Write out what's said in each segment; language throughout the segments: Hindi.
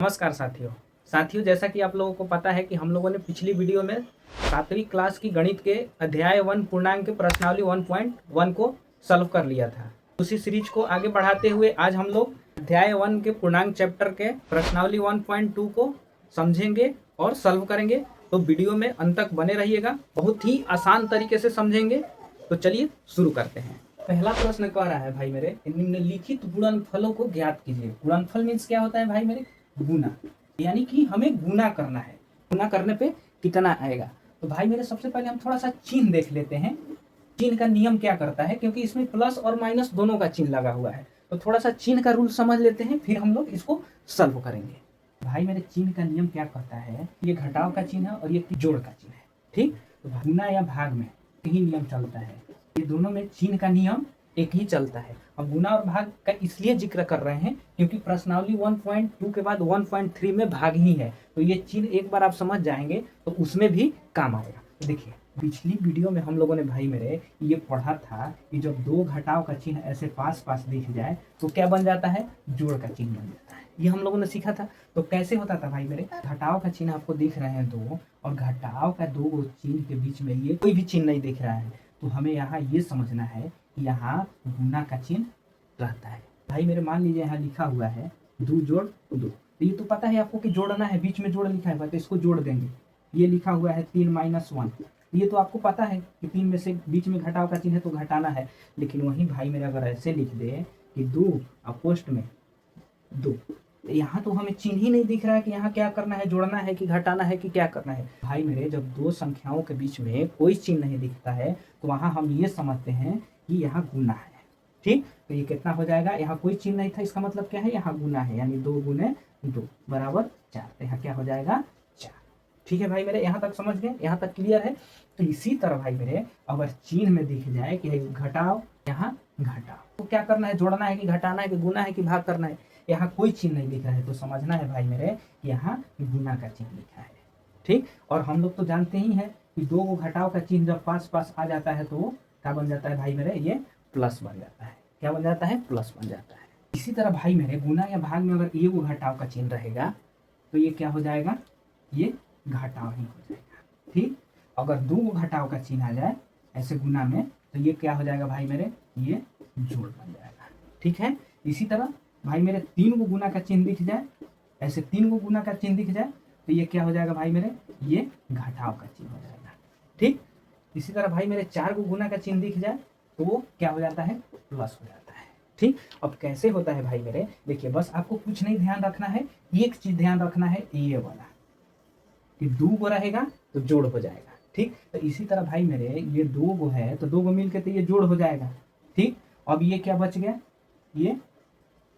नमस्कार साथियों जैसा कि आप लोगों को पता है कि हम लोगों ने पिछली वीडियो में 7वीं क्लास की गणित के अध्याय 1 पूर्णांक के प्रश्नावली 1.1 को सॉल्व कर लिया था। उसी सीरीज को आगे बढ़ाते हुए आज हम लोग अध्याय 1 के पूर्णांक चैप्टर के प्रश्नावली 1.2 को समझेंगे और सॉल्व करेंगे। तो वीडियो में अंत तक बने रहिएगा, बहुत ही आसान तरीके से समझेंगे। तो चलिए शुरू करते हैं। पहला प्रश्न कह रहा है भाई मेरे, निम्नलिखित गुणनफलों को ज्ञात कीजिए। गुणनफल मीन्स क्या होता है भाई मेरे? गुना, यानी कि हमें गुना करना है। गुना करने पे कितना आएगा? तो भाई मेरे सबसे पहले हम थोड़ा सा चिन्ह देख लेते हैं। चिन्ह का नियम क्या करता है, क्योंकि इसमें प्लस और माइनस दोनों का चिन्ह लगा हुआ है। तो थोड़ा सा चिन्ह का रूल समझ लेते हैं, फिर हम लोग इसको सॉल्व करेंगे। भाई मेरे चिन्ह का नियम क्या कहता है, ये घटाव का चिन्ह है और ये जोड़ का चिन्ह है। ठीक, तो गुना या भाग में यही नियम चलता है। ये दोनों में चिन्ह का नियम एक ही चलता है। अब गुना और भाग का इसलिए जिक्र कर रहे हैं क्योंकि प्रश्नावली 1.2 के बाद 1.3 में भाग ही है। तो ये चिन्ह एक बार आप समझ जाएंगे तो उसमें भी काम आएगा। तो देखिए, पिछली वीडियो में हम लोगों ने भाई मेरे ये पढ़ा था कि जब दो घटाव का चिन्ह ऐसे पास पास दिख जाए तो क्या बन जाता है? जोड़ का चिन्ह बन जाता है। ये हम लोगों ने सीखा था। तो कैसे होता था भाई मेरे? घटाव का चिन्ह आपको दिख रहे हैं दो, और घटाव का दो चिन्ह के बीच में ये कोई भी चिन्ह नहीं दिख रहा है, तो हमें यहाँ ये समझना है कि यहाँ गुना का चिन्ह रहता है। भाई मेरे मान लीजिए यहाँ लिखा हुआ है 2 जोड़ 2, तो ये तो पता है आपको कि जोड़ना है, बीच में जोड़ लिखा है, तो इसको जोड़ देंगे। ये लिखा हुआ है 3 - 1, ये तो आपको पता है कि 3 में से बीच में घटाव का चिन्ह है तो घटाना है। लेकिन वहीं भाई मेरे अगर ऐसे लिख दे कि 2 अपोस्ट में 2, यहाँ तो हमें चिन्ह ही नहीं दिख रहा है कि यहाँ क्या करना है, जोड़ना है कि घटाना है कि क्या करना है। भाई मेरे जब दो संख्याओं के बीच में कोई चिन्ह नहीं दिखता है तो वहाँ हम ये समझते हैं कि यहाँ गुना है। ठीक, तो ये कितना हो जाएगा? यहाँ कोई चिन्ह नहीं था, इसका मतलब क्या है? यहाँ गुना है, यानी 2 × 2 = 4। तो यहाँ क्या हो जाएगा? 4। ठीक है भाई मेरे, यहाँ तक समझ गए? यहाँ तक क्लियर है? तो इसी तरह भाई मेरे अगर चिन्ह में दिख जाए कि घटाओ, यहाँ घटाओ, तो क्या करना है? जोड़ना है कि घटाना है कि गुना है कि भाग करना है? यहाँ कोई चिन्ह नहीं दिख रहा है तो समझना है भाई मेरे यहाँ गुना का चिन्ह लिखा है। ठीक, और हम लोग तो जानते ही हैं कि दो को घटाव का चिन्ह जब पास पास आ जाता है तो वो क्या बन जाता है भाई मेरे? ये प्लस बन जाता है। क्या बन जाता है? प्लस बन जाता है। इसी तरह भाई मेरे गुना या भाग में अगर एक घटाव का चिन्ह रहेगा तो ये क्या हो जाएगा? ये घटाव ही हो जाएगा। ठीक, अगर 2 घटाव का चिन्ह आ जाए ऐसे गुना में तो ये क्या हो जाएगा भाई मेरे? ये जोड़ बन जाएगा। ठीक है, इसी तरह भाई मेरे 3 को गुना का चिन्ह दिख जाए, ऐसे 3 को गुना का चिन्ह दिख जाए तो ये क्या हो जाएगा भाई मेरे? ये घटाव का चिन्ह हो जाएगा। ठीक, इसी तरह भाई मेरे 4 को गुना का चिन्ह दिख जाए तो वो क्या हो जाता है? प्लस हो जाता है। ठीक, अब कैसे होता है भाई मेरे? देखिए, बस आपको कुछ नहीं ध्यान रखना है, एक चीज ध्यान रखना है, ये वाला कि 2 को रहेगा तो जोड़ हो जाएगा। ठीक, तो इसी तरह भाई मेरे ये 2 को है तो 2 को मिलकर तो ये जोड़ हो जाएगा। ठीक, अब ये क्या बच गया? ये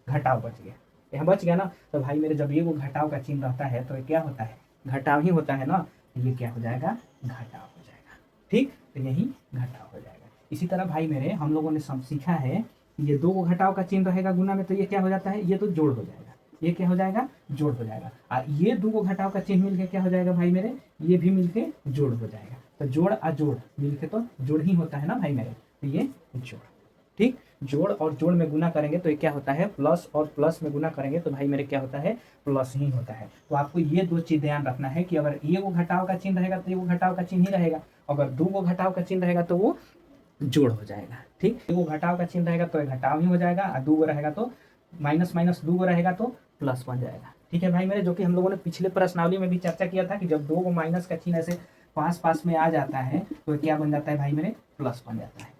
घटाव बच गया। यहाँ बच गया ना? तो भाई मेरे जब ये वो घटाव का चिन्ह रहता है तो ये क्या होता है? घटाव ही होता है ना? तो ये क्या हो जाएगा? घटाव हो जाएगा। ठीक, तो यही घटाव हो जाएगा। इसी तरह भाई मेरे हम लोगों ने सब सीखा है कि ये 2 को घटाव का चिन्ह रहेगा गुना में तो ये क्या हो जाता है? ये तो जोड़ हो जाएगा। ये क्या हो जाएगा? जोड़ हो जाएगा। और ये 2 को घटाव का चिन्ह मिलकर क्या हो जाएगा भाई मेरे? ये भी मिलके जोड़ हो जाएगा। तो जोड़ और जोड़ मिलके तो जोड़ ही होता है ना भाई मेरे? तो ये जोड़। ठीक, जोड़ और जोड़ में गुना करेंगे तो ये क्या होता है? प्लस और प्लस में गुना करेंगे तो भाई मेरे क्या होता है? प्लस ही होता है। तो आपको ये 2 चीज ध्यान रखना है कि अगर ये वो घटाव का चिन्ह रहेगा तो ये वो घटाव का चिन्ह ही रहेगा, अगर 2 को घटाव का चिन्ह रहेगा तो वो जोड़ हो जाएगा। ठीक, वो घटाव का चिन्ह रहेगा तो घटाव ही हो जाएगा, और 2 रहेगा तो माइनस माइनस 2 रहेगा तो प्लस बन जाएगा। ठीक है भाई मेरे, जो कि हम लोगों ने पिछले प्रश्नावली में भी चर्चा किया था कि जब 2 को माइनस का चिन्ह ऐसे पास पास में आ जाता है तो क्या बन जाता है भाई मेरे? प्लस बन जाता है।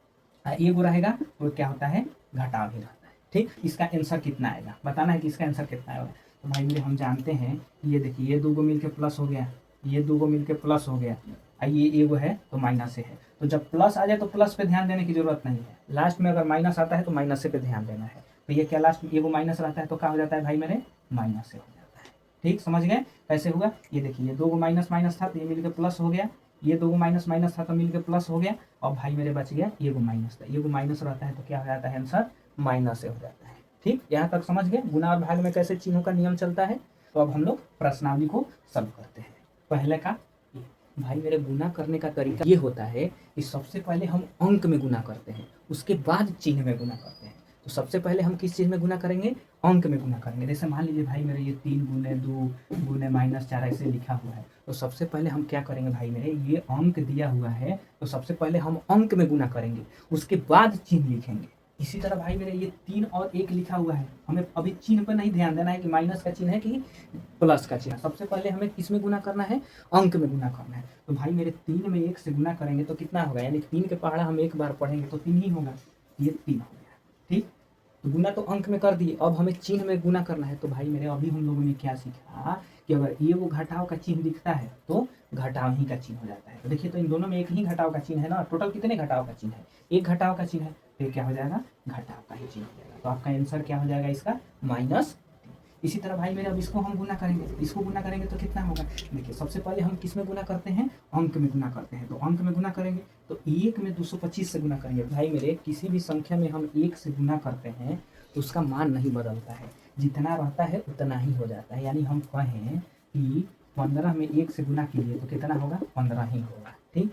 ये वो रहेगा तो क्या होता है? घटाव ही रहता है। ठीक, इसका आंसर कितना आएगा बताना है कि इसका आंसर कितना आएगा। तो भाई मेरे हम जानते हैं, ये देखिए ये 2 को मिलकर प्लस हो गया, ये 2 को मिलकर प्लस हो गया, ये वो है तो माइनस से है। तो जब प्लस आ जाए तो प्लस पे ध्यान देने की जरूरत नहीं है, लास्ट में अगर माइनस आता है तो माइनस से पे ध्यान देना है। तो ये क्या लास्ट में ये वो माइनस रहता है तो क्या हो जाता है भाई मेरे? माइनस से हो जाता है। ठीक, समझ गए कैसे होगा? ये देखिए ये 2 को माइनस माइनस था तो ये मिलकर प्लस हो गया, ये 2 को माइनस माइनस था तो मिलकर प्लस हो गया, और भाई मेरे बच गया ये को माइनस था, ये को माइनस रहता है तो क्या हो जाता है? आंसर माइनस से हो जाता है। ठीक, यहाँ तक समझ गए गुना और भाग में कैसे चिन्हों का नियम चलता है। तो अब हम लोग प्रश्नावली को सॉल्व करते हैं। पहले का भाई मेरे गुना करने का तरीका ये होता है कि सबसे पहले हम अंक में गुना करते हैं, उसके बाद चिन्ह में गुना करते हैं। तो सबसे पहले हम किस चीज़ में गुना करेंगे, अंक में गुना करेंगे। जैसे मान लीजिए भाई मेरे ये 3 गुने 2 गुने -4 ऐसे लिखा हुआ है, तो सबसे पहले हम क्या करेंगे भाई मेरे, ये अंक दिया हुआ है तो सबसे पहले हम अंक में गुना करेंगे, उसके बाद चिन्ह लिखेंगे। इसी तरह भाई मेरे ये 3 और 1 लिखा हुआ है, हमें अभी चिन्ह पर नहीं ध्यान देना है कि माइनस का चिन्ह है कि प्लस का चिन्ह। सबसे पहले हमें किस में गुना करना है, अंक में गुना करना है। तो भाई मेरे 3 में 1 से गुना करेंगे तो कितना होगा, यानी 3 के पहाड़ा हम एक बार पढ़ेंगे तो 3 ही होगा, ये 3 हो गया। ठीक, तो गुना तो अंक में कर दिए, अब हमें चिन्ह में गुना करना है। तो भाई मेरे अभी हम लोगों ने क्या सीखा कि अगर ये वो घटाव का चिन्ह दिखता है तो घटाव ही का चिन्ह हो जाता है। तो देखिए, तो इन दोनों में एक ही घटाव का चिन्ह है ना, टोटल कितने घटाव का चिन्ह है, एक घटाव का चिन्ह है, फिर क्या हो जाएगा, घटाव का ही चिन्ह हो जाएगा। तो आपका आंसर क्या हो जाएगा इसका, -3। इसी तरह भाई मेरे अब इसको हम गुना करेंगे, इसको गुना करेंगे तो कितना होगा, देखिए सबसे पहले हम किस में गुना करते हैं, अंक में गुना करते हैं। तो अंक में गुना करेंगे तो 1 में 225 से गुना करेंगे। भाई मेरे किसी भी संख्या में हम 1 से गुना करते हैं तो उसका मान नहीं बदलता है, जितना रहता है उतना ही हो जाता है। यानी हम कहें कि 15 में 1 से गुना कीजिए तो कितना होगा, 15 ही होगा। ठीक,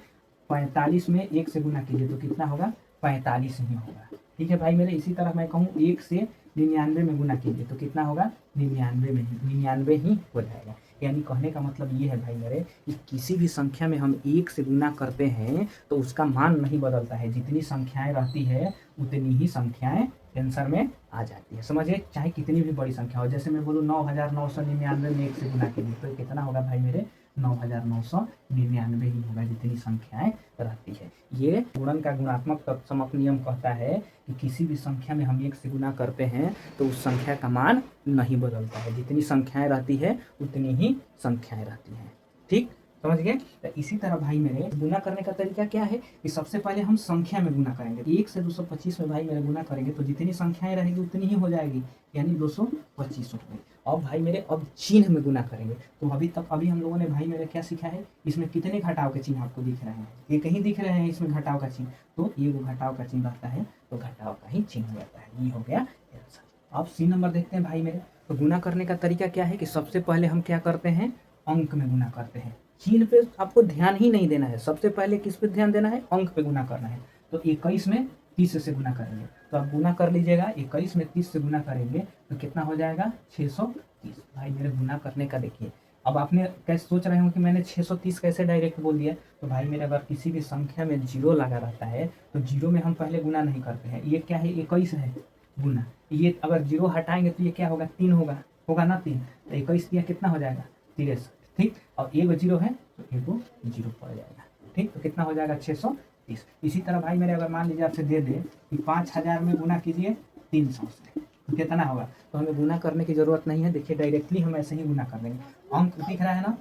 45 में 1 से गुना कीजिए तो कितना होगा, 45 ही होगा। ठीक है भाई मेरे, इसी तरह मैं कहूँ 1 से 99 में गुना कीजिए तो कितना होगा, 99 ही हो जाएगा। यानी कहने का मतलब ये है भाई मेरे कि किसी भी संख्या में हम 1 से गुना करते हैं तो उसका मान नहीं बदलता है, जितनी संख्याएं रहती है उतनी ही संख्याएं आंसर में आ जाती है। समझिए, चाहे कितनी भी बड़ी संख्या हो, जैसे मैं बोलूँ 9999 में 1 से गुना कीजिए तो कितना होगा भाई मेरे, 9999 ही होगा, जितनी संख्याएं रहती है। ये गुणन का गुणात्मक तत्समक नियम कहता है कि किसी भी संख्या में हम 1 से गुना करते हैं तो उस संख्या का मान नहीं बदलता है, जितनी संख्याएं रहती है उतनी ही संख्याएं रहती हैं। ठीक, समझ गए। तो इसी तरह भाई मेरे गुना करने का तरीका क्या है कि सबसे पहले हम संख्या में गुना करेंगे। 1 से 225 में भाई मेरे गुना करेंगे तो जितनी संख्याएं रहेगी उतनी ही हो जाएगी, यानी 225 हो गई। अब भाई मेरे अब चिन्ह में गुना करेंगे। तो अभी हम लोगों ने भाई मेरे क्या सीखा है, इसमें कितने घटाव के चिन्ह आपको दिख रहे हैं, एक ही दिख रहे हैं इसमें घटाव का चिन्ह, तो ये वो घटाव का चिन्ह रहता है तो घटाव का ही चिन्ह हो जाता है। ये हो गया आंसर। अब सी नंबर देखते हैं भाई मेरे। तो गुना करने का तरीका क्या है कि सबसे पहले हम क्या करते हैं, अंक में गुना करते हैं। चिन्ह पे आपको ध्यान ही नहीं देना है, सबसे पहले किस पे ध्यान देना है, अंक पे गुना करना है। तो 21 में 30 से गुना करेंगे तो आप गुना कर लीजिएगा, 21 में 30 से गुना करेंगे तो कितना हो जाएगा, 630। भाई मेरे गुना करने का देखिए, अब आपने कैसे सोच रहे हो कि मैंने 630 कैसे डायरेक्ट बोल दिया। तो भाई मेरे अगर किसी भी संख्या में 0 लगा रहता है तो 0 में हम पहले गुना नहीं करते हैं। ये क्या है, 21 है गुना, ये अगर 0 हटाएंगे तो ये क्या होगा, 3 होगा ना 3, तो 21 दिया कितना हो जाएगा, 63। ठीक, और एगो 0 है तो एगो 0 पड़ जाएगा। ठीक, तो कितना हो जाएगा, 630। इसी तरह भाई मेरे अगर मान लीजिए आपसे दे दे कि 5000 में गुना कीजिए 300 से तो कितना होगा, तो हमें गुना करने की जरूरत नहीं है। देखिए डायरेक्टली हम ऐसे ही गुना कर देंगे, अंक दिख रहा है ना,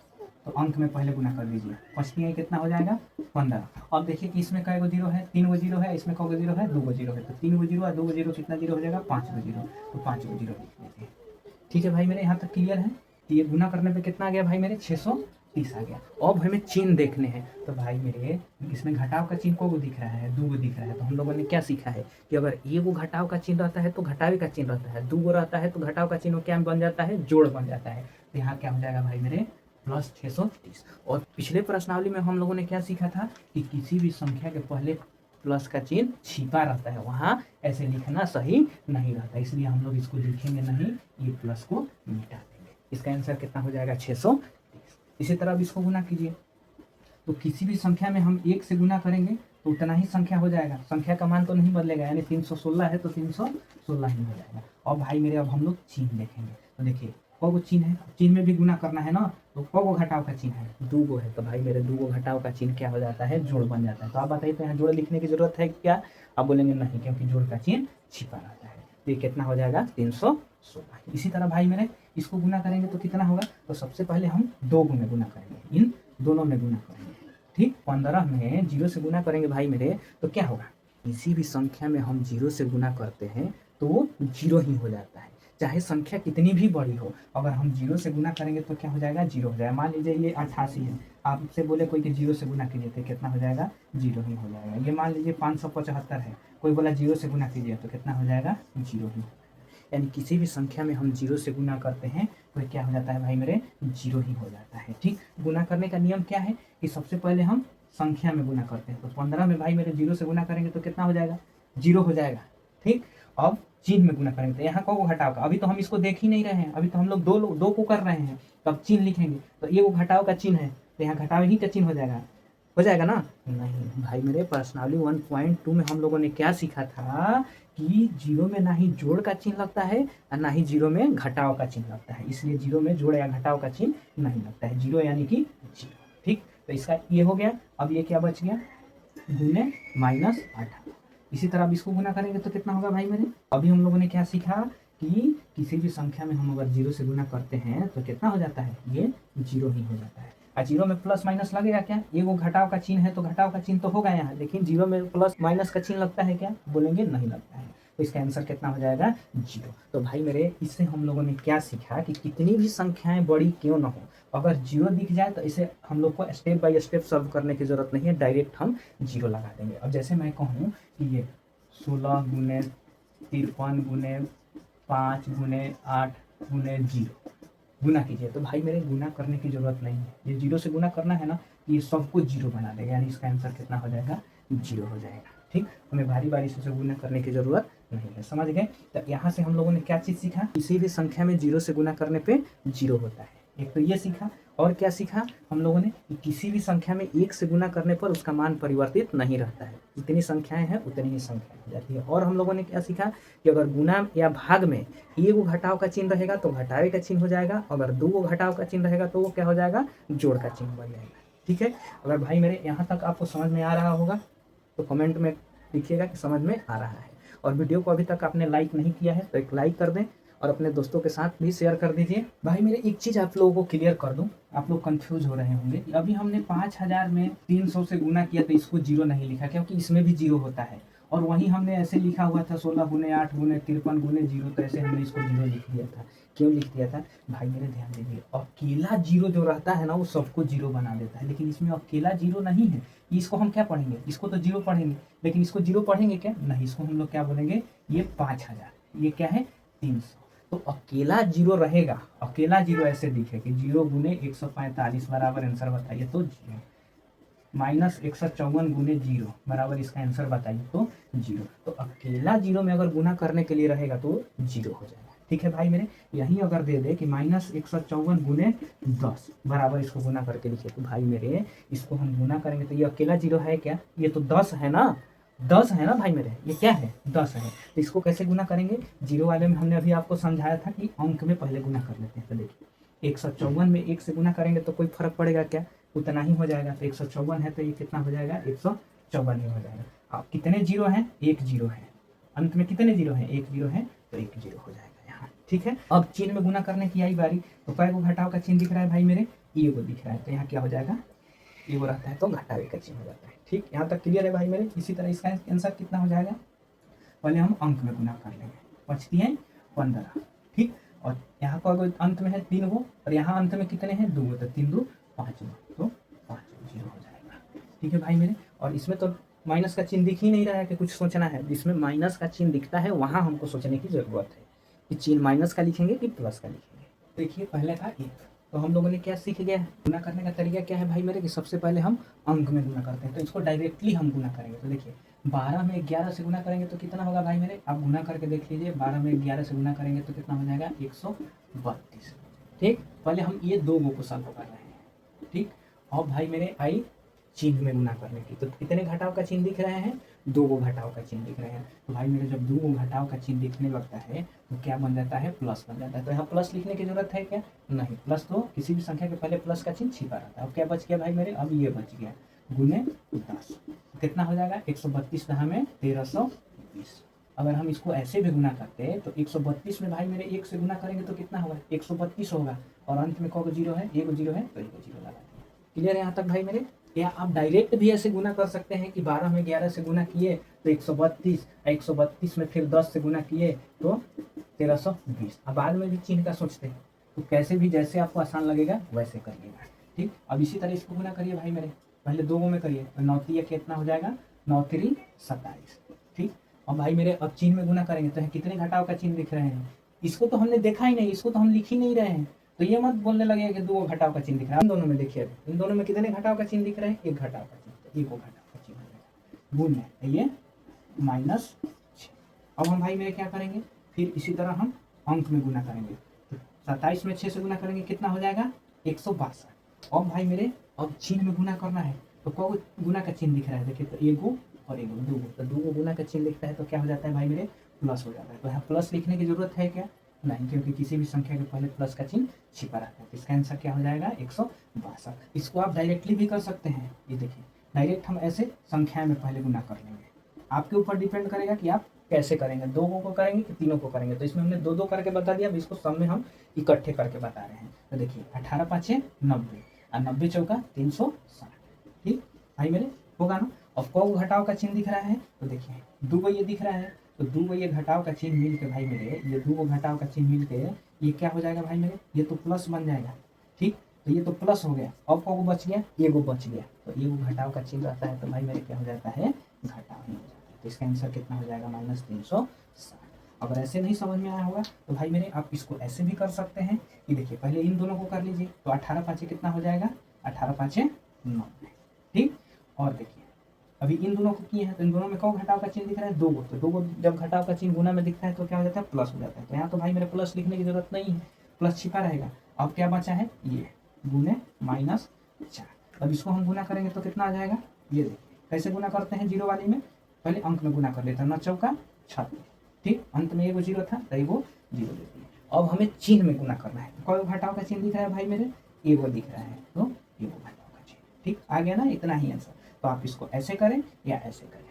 तो अंक में पहले गुना कर दीजिए। 5 कितना हो जाएगा, 15। अब देखिए कि इसमें कई गो 0 है, 3 गो 0 है, इसमें कई गो 0 है, 2 गो 0 है, तो 3 गो 0 और 2 गो 0 कितना 0 हो जाएगा, 5 गो 0, तो 5 गो 0 लिख लीजिए। ठीक है भाई मेरे, यहाँ तक क्लियर है। ये गुना करने पे कितना आ गया भाई मेरे, 630 आ गया। अब हमें चिन्ह देखने हैं। तो भाई मेरे इसमें घटाव का चिन्ह को दिख रहा है, 2 गो दिख रहा है। तो हम लोगों ने क्या सीखा है कि अगर एगो घटाव का चिन्ह रहता है तो घटावे का चिन्ह रहता है, 2 गो रहता है तो घटाव का चिन्ह क्या बन जाता है, जोड़ बन जाता है। तो यहाँ क्या हो जाएगा भाई मेरे, प्लस 630। और पिछले प्रश्नावली में हम लोगों ने क्या सीखा था कि किसी भी संख्या के पहले प्लस का चिन्ह छिपा रहता है, वहाँ ऐसे लिखना सही नहीं रहता, इसलिए हम लोग इसको लिखेंगे नहीं, ये प्लस को मिटा देंगे। इसका आंसर कितना हो जाएगा, 630। इसी तरह अब इसको गुना कीजिए। तो किसी भी संख्या में हम 1 से गुना करेंगे तो उतना ही संख्या हो जाएगा, संख्या का मान तो नहीं बदलेगा, यानी 316 है तो 316 ही हो जाएगा। और भाई मेरे अब हम लोग चिन्ह देखेंगे। तो देखिए कौ चिन्ह है, चिन्ह में भी गुना करना है ना, तो कौ घटाव का चिन्ह है, 2 गो है। तो भाई मेरे 2 गो घटाव का चिन्ह क्या हो जाता है, जोड़ बन जाता है। तो आप बताइए तो यहाँ जोड़ लिखने की जरूरत है क्या, आप बोलेंगे नहीं, क्योंकि जोड़ का चिन्ह छिपा रहता है। तो ये कितना हो जाएगा, 316। इसी तरह भाई मेरे इसको गुना करेंगे तो कितना होगा, तो सबसे पहले हम 2 गुना गुना करेंगे, इन दोनों में गुना करेंगे। ठीक, 15 में 0 से गुना करेंगे भाई मेरे तो क्या होगा, किसी भी संख्या में हम 0 से गुना करते हैं तो वो 0 ही हो जाता है, चाहे संख्या कितनी भी बड़ी हो। अगर हम 0 से गुना करेंगे तो क्या हो जाएगा, 0 हो जाएगा। मान लीजिए ये 88 है, आपसे बोले कोई कि 0 से गुना कीजिए तो कितना हो जाएगा, 0 ही हो जाएगा। ये मान लीजिए 575 है, कोई बोला 0 से गुना कीजिए तो कितना हो जाएगा, 0 ही। यानी किसी भी संख्या में हम 0 से गुना करते हैं तो क्या हो जाता है भाई मेरे, 0 ही हो जाता है। ठीक, गुना करने का नियम क्या है कि सबसे पहले हम संख्या में गुना करते हैं। तो 15 में भाई मेरे 0 से गुना करेंगे तो कितना हो जाएगा, 0 हो जाएगा। ठीक, अब चिन्ह में गुना करेंगे तो यहाँ को घटाव का, अभी तो हम इसको देख ही नहीं रहे हैं, अभी तो हम लोग दो को कर रहे हैं, तो अब चिन्ह लिखेंगे तो ये वो घटाव का चिन्ह है, तो यहाँ घटाव ही का चिन्ह हो जाएगा ना। नहीं भाई मेरे, प्रश्नावली 1.2 में हम लोगों ने क्या सीखा था कि जीरो में ना ही जोड़ का चिन्ह लगता है और ना ही जीरो में घटाव का चिन्ह लगता है, इसलिए जीरो में जोड़ या घटाव का चिन्ह नहीं लगता है, जीरो यानी कि जीरो। ठीक, तो इसका ये हो गया। अब ये क्या बच गया, गुने -8। इसी तरह अब इसको गुना करेंगे तो कितना होगा भाई मेरे, अभी हम लोगों ने क्या सीखा कि किसी भी संख्या में हम अगर जीरो से गुना करते हैं तो कितना हो जाता है, ये जीरो ही हो जाता है। और जीरो में प्लस माइनस लगेगा क्या, ये वो घटाव का चिन्ह है तो घटाव का चिन्ह तो होगा यहाँ, लेकिन जीरो में प्लस माइनस का चिन्ह लगता है क्या, बोलेंगे नहीं लगता है, तो इसका आंसर कितना हो जाएगा, जीरो। तो भाई मेरे, इससे हम लोगों ने क्या सीखा कि कितनी भी संख्याएं बड़ी क्यों ना हो, अगर जीरो दिख जाए तो इसे हम लोग को स्टेप बाय स्टेप सॉल्व करने की जरूरत नहीं है, डायरेक्ट हम जीरो लगा देंगे। अब जैसे मैं कहूँ कि ये 16 गुने 53 गुने 5 गुने 8 गुने 0 गुना कीजिए, तो भाई मेरे गुना करने की जरूरत नहीं है, ये जीरो से गुना करना है ना, ये सबको जीरो बना देगा, यानी इसका आंसर कितना हो जाएगा, जीरो हो जाएगा। ठीक, हमें भारी भारी से गुना करने की जरूरत नहीं है, समझ गए। तो यहाँ से हम लोगों ने क्या चीज़ सीखा, किसी भी संख्या में जीरो से गुना करने पे जीरो होता है, एक तो ये सीखा। और क्या सीखा हम लोगों ने, कि किसी भी संख्या में एक से गुना करने पर उसका मान परिवर्तित नहीं रहता है, जितनी संख्याएं हैं उतनी ही संख्या हो जाती है। और हम लोगों ने क्या सीखा कि अगर गुना या भाग में एक वो घटाव का चिन्ह रहेगा तो घटावे का चिन्ह हो जाएगा, अगर दो वो घटाव का चिन्ह रहेगा तो वो क्या हो जाएगा, जोड़ का चिन्ह बन जाएगा। ठीक है, अगर भाई मेरे यहाँ तक आपको समझ में आ रहा होगा तो कमेंट में लिखिएगा कि समझ में आ रहा है, और वीडियो को अभी तक आपने लाइक नहीं किया है तो एक लाइक कर दें और अपने दोस्तों के साथ भी शेयर कर दीजिए। भाई मेरे, एक चीज़ आप लोगों को क्लियर कर दूं, आप लोग कंफ्यूज हो रहे होंगे, अभी हमने 5000 में 300 से गुना किया तो इसको जीरो नहीं लिखा, क्योंकि इसमें भी जीरो होता है, और वहीं हमने ऐसे लिखा हुआ था 16 गुने 8 गुने 53 गुने 0, तो ऐसे हमने इसको जीरो लिख दिया था। क्यों लिख दिया था भाई मेरे, ध्यान दीजिए, अकेला जीरो जो रहता है ना वो सबको जीरो बना देता है, लेकिन इसमें अकेला जीरो नहीं है, इसको हम क्या पढ़ेंगे, इसको तो जीरो पढ़ेंगे, लेकिन इसको जीरो पढ़ेंगे क्या, नहीं, इसको हम लोग क्या बोलेंगे, ये 5000, ये क्या है 300, तो अकेला जीरो रहेगा, अकेला जीरो ऐसे दिखे कि 0 गुने 145 बराबर आंसर बताइए तो जीरो, -154 गुने 0 बराबर इसका आंसर बताइए तो जीरो, तो अकेला जीरो में अगर गुना करने के लिए रहेगा तो जीरो हो जाएगा। ठीक है भाई मेरे, यही अगर दे दे कि -154 गुने 10 बराबर इसको गुना करके लिखिए, तो भाई मेरे इसको हम गुना करेंगे तो ये अकेला जीरो है क्या, ये तो 10 है ना, 10 है ना भाई मेरे, ये क्या है 10 है, तो इसको कैसे गुना करेंगे, जीरो वाले में हमने अभी आपको समझाया था कि अंक में पहले गुना कर लेते हैं। तो देखिए 154 में 1 से गुना करेंगे तो कोई फर्क पड़ेगा क्या, उतना ही हो जाएगा, तो 154 है तो ये कितना हो जाएगा, 154 ही हो जाएगा। अब कितने जीरो हैं, एक जीरो है, अंत में कितने जीरो हैं, एक जीरो है, तो एक जीरो हो जाएगा यहाँ। ठीक है, अब चिन्ह में गुना करने की आई बारी, तो कै को घटाव का चिन्ह दिख रहा है भाई मेरे, ये को दिख रहा है, तो यहाँ क्या हो जाएगा, ये वो रहता है तो घटावे का चिन्ह हो जाता है। ठीक, यहाँ तक क्लियर है भाई मेरे। इसी तरह इसका आंसर कितना हो जाएगा, पहले हम अंक में गुना कर लेंगे, बचती है 15। ठीक, और यहाँ पर अंत में है 3 वो, और यहाँ अंत में कितने हैं 2, तो 3 2 5, तो 5 जीरो हो जाएगा। ठीक है भाई मेरे, और इसमें तो माइनस का चिन्ह दिख ही नहीं रहा है कि कुछ सोचना है, जिसमें माइनस का चिन्ह दिखता है वहाँ हमको सोचने की जरूरत है कि चिन्ह माइनस का लिखेंगे कि प्लस का लिखेंगे। देखिए पहले था 1, तो हम लोगों ने क्या सीख गया है, गुना करने का तरीका क्या है भाई मेरे, कि सबसे पहले हम अंक में गुना करते हैं, तो इसको डायरेक्टली हम गुना करेंगे। तो देखिए 12 में 11 से गुना करेंगे तो कितना होगा भाई मेरे, आप गुना करके देख लीजिए, 12 में 11 से गुना करेंगे तो कितना हो जाएगा 132। ठीक, पहले हम ये दो को सॉल्व कर रहे हैं। ठीक, और भाई मेरे आई चिन्ह में गुना करने की, तो कितने घटाव का चिन्ह दिख रहे हैं, 2 घटाव का चिन्ह दिख रहे हैं, तो भाई मेरे जब 2 घटाव का चिन्ह दिखने लगता है तो क्या बन जाता है, प्लस बन जाता है। तो यहाँ प्लस लिखने की जरूरत है क्या, नहीं, प्लस तो किसी भी संख्या के पहले प्लस का चिन्ह छिपा रहता है। अब क्या बच गया भाई मेरे, अब ये बच गया गुने 10, कितना हो जाएगा 132 दहा में 1320। अगर हम इसको ऐसे भी गुना करते हैं तो 132 में भाई मेरे 1 से गुना करेंगे तो कितना होगा, 132 होगा, और अंत में कौन जीरो है, एक जीरो है, तो एक जीरो लगा देंगे। क्लियर है यहाँ तक भाई मेरे। या आप डायरेक्ट भी ऐसे गुना कर सकते हैं कि 12 में 11 से गुना किए तो 132, 132 में फिर 10 से गुना किए तो 1320। अब बाद में भी चिन्ह का सोचते हैं, तो कैसे भी जैसे आपको आसान लगेगा वैसे करिएगा। ठीक, अब इसी तरह इसको गुना करिए भाई मेरे, पहले 2 में करिए, तो 9 3 कितना हो जाएगा, 9 3 27। ठीक, और भाई मेरे अब चिन्ह में गुना करेंगे तो कितने घटाव का चिन्ह दिख रहे हैं, इसको तो हमने देखा ही नहीं, इसको तो हम लिख ही नहीं रहे हैं, तो ये मत बोलने लगे कि 2 घटाव का चिन्ह दिख रहा है। इन दोनों में देखिए, इन दोनों में कितने घटाव का चिन्ह दिख रहा है, 1 घटाव का चिन्ह, तो 1 घटाव का चिन्ह गुण है, ये -6। अब हम भाई मेरे क्या करेंगे, फिर इसी तरह हम अंक में गुना करेंगे। तो 27 में 6 से गुना करेंगे कितना हो जाएगा 162। अब भाई मेरे अब चिन्ह में गुना करना है, तो कौ गुना का चिन्ह दिख रहा है, देखिए तो एगो और एगो दूगो, तो दूगो गुना का चिन्ह दिखता है तो क्या हो जाता है भाई मेरे प्लस हो जाता है। तो यहाँ प्लस लिखने की जरूरत है क्या, नहीं, क्योंकि किसी भी संख्या के पहले प्लस का चिन्ह छिपा रहता है। तो इसका आंसर क्या हो जाएगा 162। इसको आप डायरेक्टली भी कर सकते हैं, ये देखिए डायरेक्ट हम ऐसे संख्या में पहले गुना कर लेंगे, आपके ऊपर डिपेंड करेगा कि आप कैसे करेंगे, दो को करेंगे कि तीनों को करेंगे। तो इसमें हमने दो करके बता दिया, अब इसको सब में हम इकट्ठे करके बता रहे हैं। तो देखिए 18 5 90 और 90 चौका 360, ठीक भाई मेरे होगा ना। अब कौ घटाव का चिन्ह दिख रहा है, तो देखिए दो ये दिख रहा है, तो दो ये घटाव का चिन्ह मिल के भाई मेरे, ये दो घटाव का चिन्ह मिल के ये क्या हो जाएगा भाई मेरे, ये तो प्लस बन जाएगा, ठीक। तो ये तो प्लस हो गया, अब कौ बच गया, एगो बच गया, तो एगो घटाव का चिन्ह रहता है तो भाई मेरे क्या हो जाता है घटाव ही हो जाता है। तो इसका आंसर कितना हो जाएगा -360। अगर ऐसे नहीं समझ में आया होगा तो भाई मेरे आप इसको ऐसे भी कर सकते हैं कि देखिए पहले इन दोनों को कर लीजिए, तो 18 5 कितना हो जाएगा 18 5 90, ठीक। और देखिए अभी इन दोनों को किए हैं, तो इन दोनों में कौन घटाव का चिन्ह दिख रहा है, दो गो, तो दो गो जब घटाव का चिन्ह गुना में दिखता है तो क्या हो जाता है प्लस हो जाता है। तो यहाँ तो भाई मेरे प्लस लिखने की जरूरत नहीं है, प्लस छिपा रहेगा। अब क्या बचा है, ये गुने -4। अब इसको हम गुना करेंगे तो कितना आ जाएगा, ये देखिए कैसे गुना करते हैं, जीरो वाली में पहले अंक में गुना कर लेते हैं, 9 चौका 36, ठीक। अंत में एगो जीरो था तो एगो जीरो दे दिए। अब हमें चिन्ह में गुना करना है, कोई घटाव का चिन्ह दिख रहा है भाई मेरे, एगो दिख रहा है, तो एगो घटाव का चिन्ह, ठीक। आ गया ना, इतना ही आंसर। तो आप इसको ऐसे करें या ऐसे करें।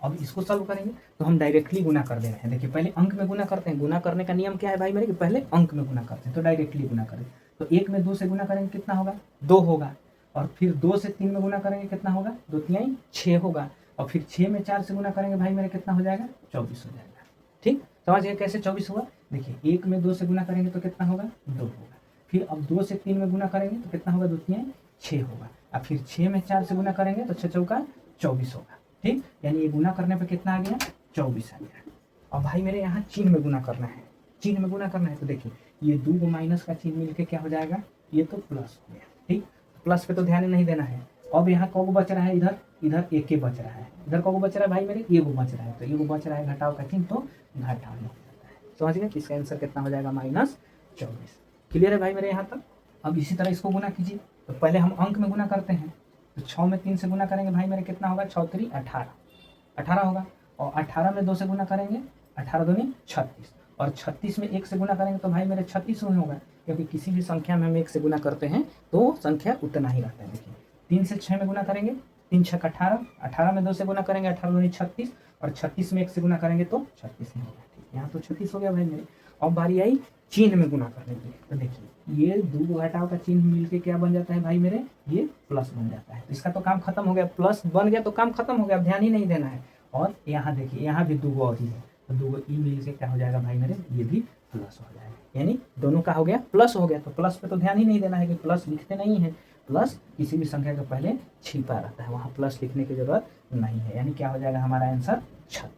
अब इसको सॉल्व करेंगे तो हम डायरेक्टली गुना कर दे रहे हैं। देखिए पहले अंक में गुना करते हैं, गुना करने का नियम क्या है भाई मेरे कि पहले अंक में गुना करते हैं, तो डायरेक्टली गुना करें। तो 1 में 2 से गुना करेंगे कितना होगा 2 होगा, और फिर 2 से 3 में गुना करेंगे कितना होगा 2 3 6 होगा, और फिर 6 में 4 से गुना करेंगे भाई मेरे कितना हो जाएगा 24 हो जाएगा, ठीक। समझिए कैसे 24 होगा, देखिए 1 में 2 से गुना करेंगे तो कितना होगा 2 होगा, फिर अब 2 से 3 में गुना करेंगे तो कितना होगा 2 3 6 होगा, और फिर 6 में 4 से गुना करेंगे तो 6 चौका 24 होगा, ठीक। यानी ये गुना करने पे कितना आ गया 24 आ गया। अब भाई मेरे यहाँ चिन्ह में गुना करना है, चिन्ह में गुना करना है, तो देखिए ये दो को माइनस का चिन्ह मिलके क्या हो जाएगा, ये तो प्लस हो गया, ठीक। प्लस पे तो ध्यान नहीं देना है। अब यहाँ कौ बच रहा है, इधर एक के बच रहा है, इधर कौ बच रहा है भाई मेरे, एगो बच रहा है, तो एगो बच रहा है घटाव का चिन्ह, तो घटाव हो जाता है। समझ गए, इसका आंसर कितना हो जाएगा -24। क्लियर है भाई मेरे यहाँ तक। अब इसी तरह इसको गुना कीजिए, तो पहले हम अंक में गुना करते हैं, तो 6 में 3 से गुना करेंगे भाई मेरे कितना होगा 6 3 18 होगा, और 18 में 2 से गुना करेंगे 18 दूनी 36, और 36 में 1 से गुना करेंगे तो भाई मेरे 36 में होगा, क्योंकि किसी भी संख्या में हम 1 से गुना करते हैं तो संख्या उतना ही रहता है। देखिए 3 से 6 में गुना करेंगे 3 6 18, 18 में 2 से गुना करेंगे 18 दूनी 36, और 36 में 1 से गुना करेंगे तो 36 ही होगा, ठीक। यहाँ तो 36 हो गया भाई मेरे। अब बारी आई चिन्ह में गुना करने की, तो देखिए ये दो घटाव का चिन्ह मिलके क्या बन जाता है भाई मेरे, ये प्लस बन जाता है। तो इसका तो काम खत्म हो गया, प्लस बन गया तो काम खत्म हो गया, अब ध्यान ही नहीं देना है। और यहाँ देखिए यहाँ भी दो और ही है, तो दो ई मिल के क्या हो जाएगा भाई मेरे, ये भी प्लस हो जाएगा, यानी दोनों का हो गया प्लस हो गया। तो प्लस पे तो ध्यान ही नहीं देना है कि प्लस लिखते नहीं है, प्लस किसी भी संख्या के पहले छिपा रहता है, वहाँ प्लस लिखने की जरूरत नहीं है, यानी क्या हो जाएगा हमारा आंसर 36।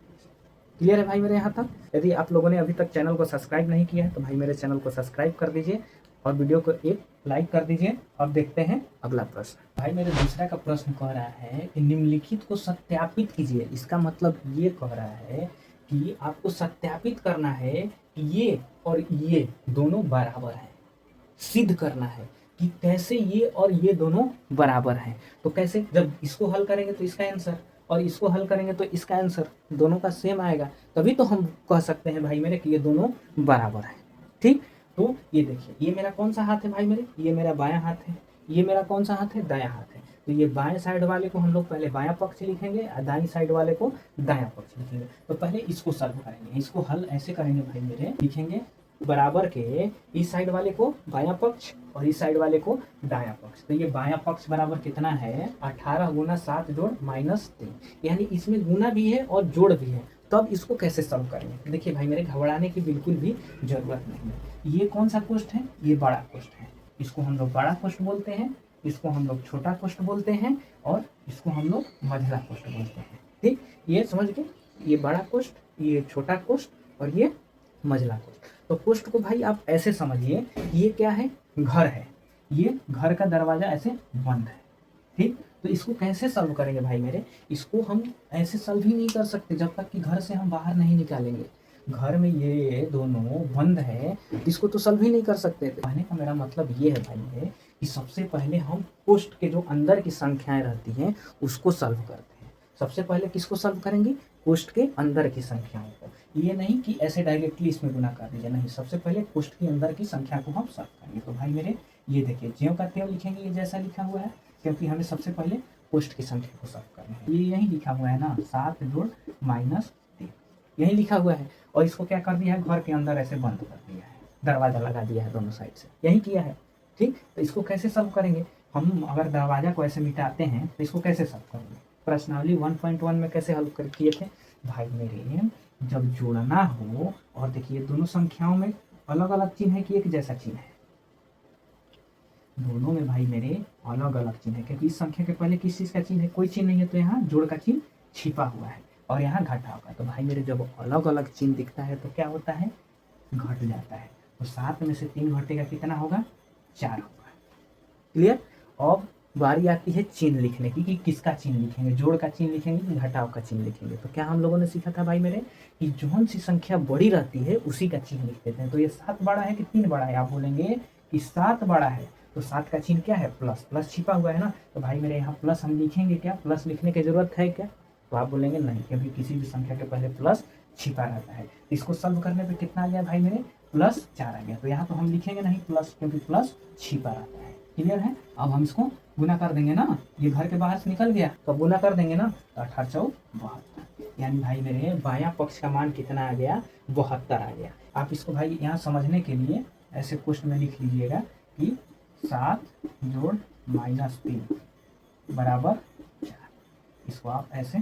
क्लियर है भाई मेरे यहाँ तक। यदि आप लोगों ने अभी तक चैनल को सब्सक्राइब नहीं किया है तो भाई मेरे चैनल को सब्सक्राइब कर दीजिए और वीडियो को एक लाइक कर दीजिए। अब देखते हैं अगला प्रश्न। भाई मेरे दूसरा का प्रश्न कह रहा है कि निम्नलिखित को सत्यापित कीजिए। इसका मतलब ये कह रहा है कि आपको सत्यापित करना है कि ये और ये दोनों बराबर हैं, सिद्ध करना है कि कैसे ये और ये दोनों बराबर हैं। तो कैसे, जब इसको हल करेंगे तो इसका आंसर और इसको हल करेंगे तो इसका आंसर दोनों का सेम आएगा, तभी तो हम कह सकते हैं भाई मेरे कि ये दोनों बराबर हैं, ठीक। तो ये देखिए ये मेरा कौन सा हाथ है भाई मेरे, ये मेरा बायां हाथ है, ये मेरा कौन सा हाथ है, दायां हाथ है। तो ये बाएं साइड वाले को हम लोग पहले बायां पक्ष लिखेंगे और दाईं साइड वाले को दायां पक्ष लिखेंगे। तो पहले इसको सॉल्व करेंगे, इसको हल ऐसे करेंगे भाई मेरे, लिखेंगे बराबर के इस साइड वाले को बायां पक्ष और इस साइड वाले को दायां पक्ष। तो ये बायां पक्ष बराबर कितना है 18 गुना 7 जोड़ -3, यानी इसमें गुना भी है और जोड़ भी है। तब इसको कैसे सॉल्व करेंगे, देखिए भाई मेरे घबराने की बिल्कुल भी जरूरत नहीं है। ये कौन सा कोष्ठ है, ये बड़ा कोष्ठ है, इसको हम लोग बड़ा कोष्ठ बोलते हैं, इसको हम लोग छोटा कोष्ठ बोलते हैं और इसको हम लोग मझला कोष्ठ बोलते हैं, ठीक। ये समझ के, ये बड़ा कोष्ठ, ये छोटा कोष्ठ और ये मझला कोष्ठ। तो कोष्ठ को भाई आप ऐसे समझिए, ये क्या है, घर है, ये घर का दरवाजा ऐसे बंद है, ठीक। तो इसको कैसे सॉल्व करेंगे भाई मेरे? इसको हम ऐसे सॉल्व ही नहीं कर सकते जब तक कि घर से हम बाहर नहीं निकालेंगे। घर में ये दोनों बंद है, इसको तो सॉल्व ही नहीं कर सकते। कहने का मेरा मतलब ये है भाई मेरे कि सबसे पहले हम कोष्ठ के जो अंदर की संख्याएं रहती हैं उसको सॉल्व करते हैं। सबसे पहले किसको सॉल्व करेंगे? कोष्ठ के अंदर की संख्याओं को। ये नहीं कि ऐसे डायरेक्टली इसमें गुना कर दीजिए, नहीं, सबसे पहले कोष्ठ के अंदर की संख्या को हम सॉल्व करेंगे। तो भाई मेरे ये देखिए, ज्यों का त्यों लिखेंगे, ये जैसा लिखा हुआ है, क्योंकि हमें सबसे पहले कोष्ठ की संख्या को सॉल्व करना है। ये यही लिखा हुआ है ना, 7 जोड़ -3, यही लिखा हुआ है। और इसको क्या कर दिया है? घर के अंदर ऐसे बंद कर दिया है, दरवाजा लगा दिया है दोनों साइड से, यही किया है। ठीक, तो इसको कैसे सॉल्व करेंगे? हम अगर दरवाजा को ऐसे मिटाते हैं तो इसको कैसे सॉल्व करेंगे? प्रश्नावली 1.1 में कैसे हल कर किए थे भाई मेरे? जब जोड़ना हो, और देखिए दोनों संख्याओं में अलग अलग चिन्ह है कि एक जैसा चिन्ह है? दोनों में भाई मेरे अलग अलग चिन्ह है, क्योंकि इस संख्या के पहले किस चीज का चिन्ह है? कोई चिन्ह नहीं है, तो यहाँ जोड़ का चिन्ह छिपा हुआ है और यहाँ घटाव का। तो भाई मेरे जब अलग अलग चिन्ह दिखता है तो क्या होता है? घट जाता है। तो 7 में से 3 घटेगा, कितना होगा? 4 होगा। क्लियर? अब बारी आती है चिन्ह लिखने की कि किसका चिन्ह लिखेंगे, जोड़ का चिन्ह लिखेंगे कि घटाव का चिन्ह लिखेंगे। तो क्या हम लोगों ने सीखा था भाई मेरे कि जौन सी संख्या बड़ी रहती है उसी का चिन्ह लिख देते हैं। तो ये 7 बड़ा है कि 3 बड़ा है? आप बोलेंगे कि 7 बड़ा है, तो 7 का चिन्ह क्या है? प्लस। प्लस छिपा हुआ है ना, तो भाई मेरे यहाँ प्लस हम लिखेंगे क्या? प्लस लिखने की जरूरत है क्या? तो आप बोलेंगे नहीं, क्योंकि किसी भी संख्या के पहले प्लस छिपा रहता है। इसको सॉल्व करने पे कितना आ गया भाई मेरे? +4 आ गया। तो यहाँ तो हम लिखेंगे नहीं प्लस, क्योंकि प्लस छिपा रहता है। क्लियर है? अब हम इसको गुना कर देंगे ना, ये घर के बाहर से निकल गया, तो गुना कर देंगे ना, तो 18 चौक 72। यानी भाई मेरे बायां पक्ष का मान कितना आ गया? 72 आ गया। आप इसको भाई यहाँ समझने के लिए ऐसे क्वेश्चन में लिख लीजिएगा कि 7 जोड़ -3 बराबर 4। इसको आप ऐसे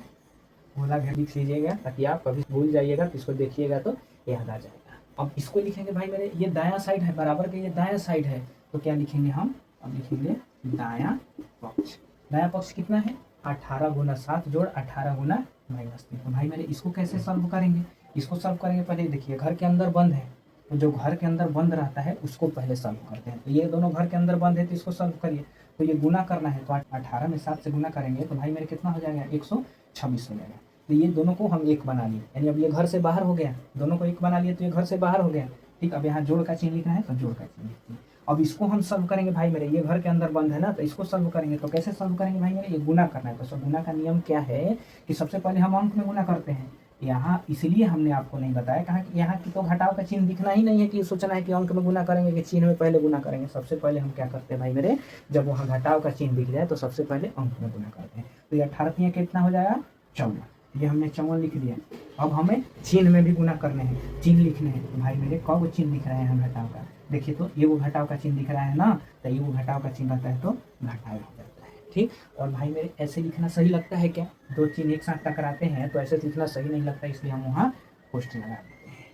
गोला घेर लिख लीजिएगा ताकि आप कभी भूल जाइएगा तो इसको देखिएगा तो याद आ जाएगा। अब इसको लिखेंगे भाई मेरे, ये दायां साइड है, बराबर के ये दायां साइड है, तो क्या लिखेंगे हम? अब लिखेंगे दायां पक्ष। दायां पक्ष कितना है? 18 गुना 7 जोड़ 18 गुना -3। तो भाई मेरे इसको कैसे सॉल्व करेंगे? इसको सॉल्व करेंगे, पहले देखिए घर के अंदर बंद है, तो जो घर के अंदर बंद रहता है उसको पहले सॉल्व करते हैं। तो ये दोनों घर के अंदर बंद है, तो इसको सॉल्व करिए। तो ये गुना करना है, तो 18 में 7 से गुना करेंगे तो भाई मेरे कितना हो जाएगा? 126 हो जाएगा। तो ये दोनों को हम एक बना लिए, यानी अब ये घर से बाहर हो गया, दोनों को एक बना लिए तो ये घर से बाहर हो गया। ठीक, अब यहाँ जोड़ का चिन्ह लिखना है तो जोड़ का चिन्ह लिखते हैं। अब इसको हम सॉल्व करेंगे भाई मेरे, ये घर के अंदर बंद है ना, तो इसको सॉल्व करेंगे। तो कैसे सॉल्व करेंगे भाई मेरे? ये गुना करना है, तो गुना का नियम क्या है कि सबसे पहले हम अंक में गुना करते हैं। यहाँ इसलिए हमने आपको नहीं बताया, कहा कि यहाँ की तो घटाव का चिन्ह दिखना ही नहीं है कि सोचना है कि अंक में गुना करेंगे कि चिन्ह में पहले गुना करेंगे। सबसे पहले हम क्या करते हैं भाई मेरे, जब वहाँ घटाव का चिन्ह दिख जाए तो सबसे पहले अंक में गुना करते हैं। तो ये 18 कितना हो जाएगा? 14। ये हमने 14 लिख दिया। अब हमें चिन्ह में भी गुना करने हैं, चिन्ह लिखने हैं। तो भाई मेरे कब चिन्ह दिख रहे हैं हम घटाव का? देखिए तो ये वो घटाव का चिन्ह दिख रहा है ना, तो ये वो घटाव का चिन्ह रहता है तो घटाव हो जाता है। ठीक, और भाई मेरे ऐसे लिखना सही लगता है क्या? दो चिन्ह एक साथ टकराते हैं तो ऐसे लिखना सही नहीं लगता, इसलिए हम वहाँ पोस्ट लगा देते हैं।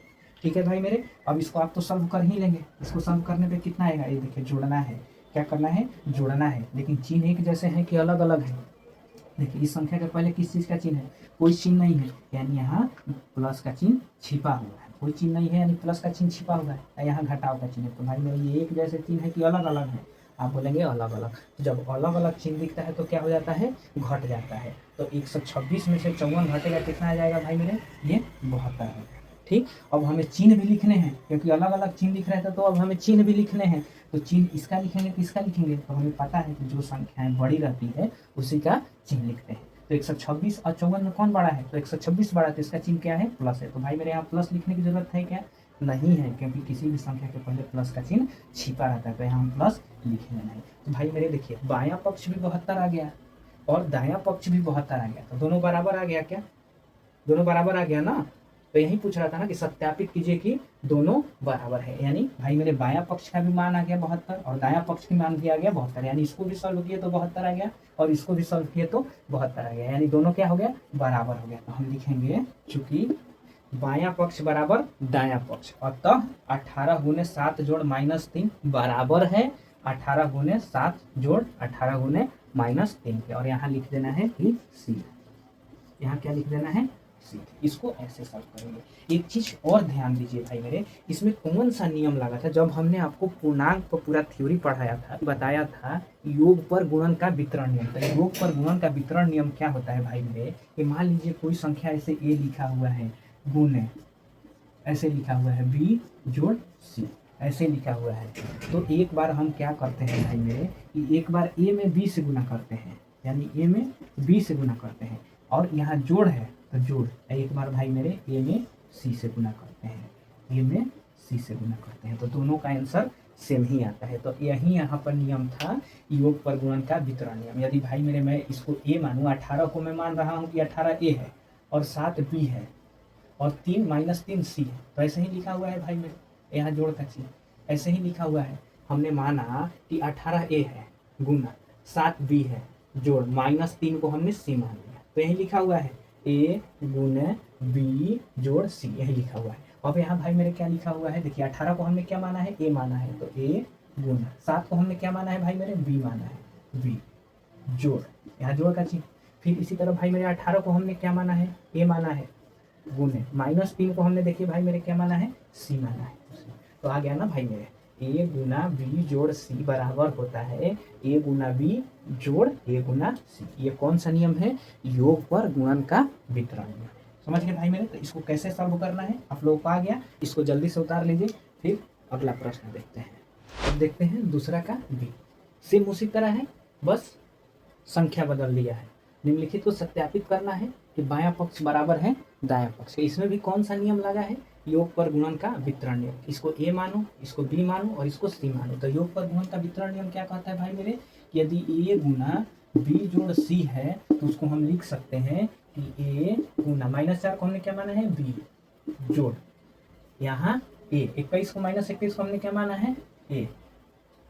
ठीक है भाई मेरे, अब इसको आप तो सॉल्व कर ही लेंगे। इसको सॉल्व करने पे कितना आएगा? ये देखिए जोड़ना है, क्या करना है? जोड़ना है, लेकिन चिन्ह एक जैसे हैं कि अलग अलग है? देखिए इस संख्या के पहले किस चीज़ का चिन्ह है? कोई चिन्ह नहीं है, यानी यहाँ प्लस का चिन्ह छिपा हुआ है। कोई चिन्ह नहीं है यानी प्लस का चिन्ह छिपा हुआ है, यहाँ घटाव का चिन्ह है। तो भाई मेरे ये एक जैसे चिन्ह है कि अलग अलग है? आप बोलेंगे अलग अलग। जब अलग अलग चिन्ह दिखता है तो क्या हो जाता है? घट जाता है। तो 126 में से 54 घटेगा, कितना आ जाएगा भाई मेरे? ये 72 है। ठीक, अब हमें चिन्ह भी लिखने हैं, क्योंकि अलग अलग चिन्ह दिख रहे थे, तो अब हमें चिन्ह भी लिखने हैं। तो चिन्ह इसका लिखेंगे कि इसका लिखेंगे? तो हमें पता है कि जो संख्याएं बड़ी रहती है उसी का चिन्ह लिखते हैं। तो 126 और 54 में कौन बड़ा है? तो 126 बड़ा है, तो इसका चिन्ह क्या है? प्लस है। तो भाई मेरे यहाँ प्लस लिखने की जरूरत है क्या? नहीं है, क्योंकि किसी भी संख्या के पहले प्लस का चिन्ह छिपा रहता है, तो यहाँ हम प्लस लिखेंगे नहीं। तो भाई मेरे देखिए बायां पक्ष भी 72 आ गया और दायां पक्ष भी 72 आ गया, तो दोनों बराबर आ गया क्या? दोनों बराबर आ गया ना। तो यही पूछ रहा था ना कि सत्यापित कीजिए कि दोनों बराबर है। यानी भाई मेरे बायां पक्ष का भी मान आ गया 72 और दायां पक्ष का मान भी आ गया 72, यानी इसको भी सॉल्व किए तो 72 आ गया और इसको भी सॉल्व किए तो 72 आ गया, यानी दोनों क्या हो गया? बराबर हो गया। तो हम लिखेंगे चूंकि बायां पक्ष बराबर दायां पक्ष, अतः 18 गुने 7 जोड़ -3 बराबर है 18 गुने 7 जोड़ 18 गुने -3 के। और यहाँ लिख देना है कि सी, यहाँ क्या लिख देना है? सी थी। इसको ऐसे सॉल्व करेंगे। एक चीज और ध्यान दीजिए भाई मेरे, इसमें कौन सा नियम लगा था जब हमने आपको पूर्णांक पर पूरा थ्योरी पढ़ाया था, बताया था योग पर गुणन का वितरण नियम। तो योग पर गुणन का वितरण नियम क्या होता है भाई मेरे, कि मान लीजिए कोई संख्या ऐसे ए लिखा हुआ है, गुण ऐसे लिखा हुआ है बी जोड़ सी, ऐसे लिखा हुआ है। तो एक बार हम क्या करते हैं भाई मेरे, कि एक बार ए में बी से गुना करते हैं, यानी ए में बी से गुना करते हैं, और यहाँ जोड़ है तो जोड़, एक बार भाई मेरे ए में सी से गुना करते हैं, ए में सी से गुना करते हैं, तो दोनों का आंसर सेम ही आता है। तो यही यहाँ पर नियम था योग पर गुणन का वितरण नियम। यदि भाई मेरे मैं इसको ए मानूँ, 18 को मैं मान रहा हूँ कि 18 ए है और 7 बी है और 3 - 3 सी है, तो ऐसे ही लिखा हुआ है भाई मेरे, यहाँ जोड़ का चीज ऐसे ही लिखा हुआ है। हमने माना कि 18 ए है गुना 7 बी है जोड़ -3 को हमने सी मान लिया, तो यही लिखा हुआ है ए गुना बी जोड़ सी, यही लिखा हुआ है। अब यहाँ भाई मेरे क्या लिखा हुआ है, देखिए 18 को हमने क्या माना है, ए माना है, तो ए गुना 7 को हमने क्या माना है भाई मेरे, बी माना है, बी जोड़, यहाँ जोड़ का चीज। फिर इसी तरह भाई मेरे 18 को हमने क्या माना है, ए माना है, गुने -3 को हमने देखिए भाई मेरे क्या माना है, सी माना है। तो आ गया ना भाई मेरे, ए गुना बी जोड़ सी बराबर होता है ए गुना बी जोड़ ए गुना सी। ये कौन सा नियम है, योग पर गुणन का वितरण नियम। समझ गए भाई मेरे। तो इसको कैसे सॉल्व करना है आप लोगों को आ गया, इसको जल्दी से उतार लीजिए। फिर अगला प्रश्न देखते हैं। अब देखते हैं दूसरा का बी, सेम उसी तरह है, बस संख्या बदल दिया है। निम्नलिखित को सत्यापित करना है कि बायां पक्ष बराबर है दायां पक्ष। इसमें भी कौन सा नियम लगा है, योग पर गुणन का वितरण नियम। इसको ए मानो, इसको बी मानो और इसको सी मानो। तो योग पर गुणन का वितरण नियम क्या कहता है भाई मेरे, यदि ए गुना बी जोड़ सी है तो उसको हम लिख सकते हैं कि ए गुना -4 को हमने क्या माना है, बी जोड़ यहाँ ए, 21 को -21 को हमने क्या माना है, ए,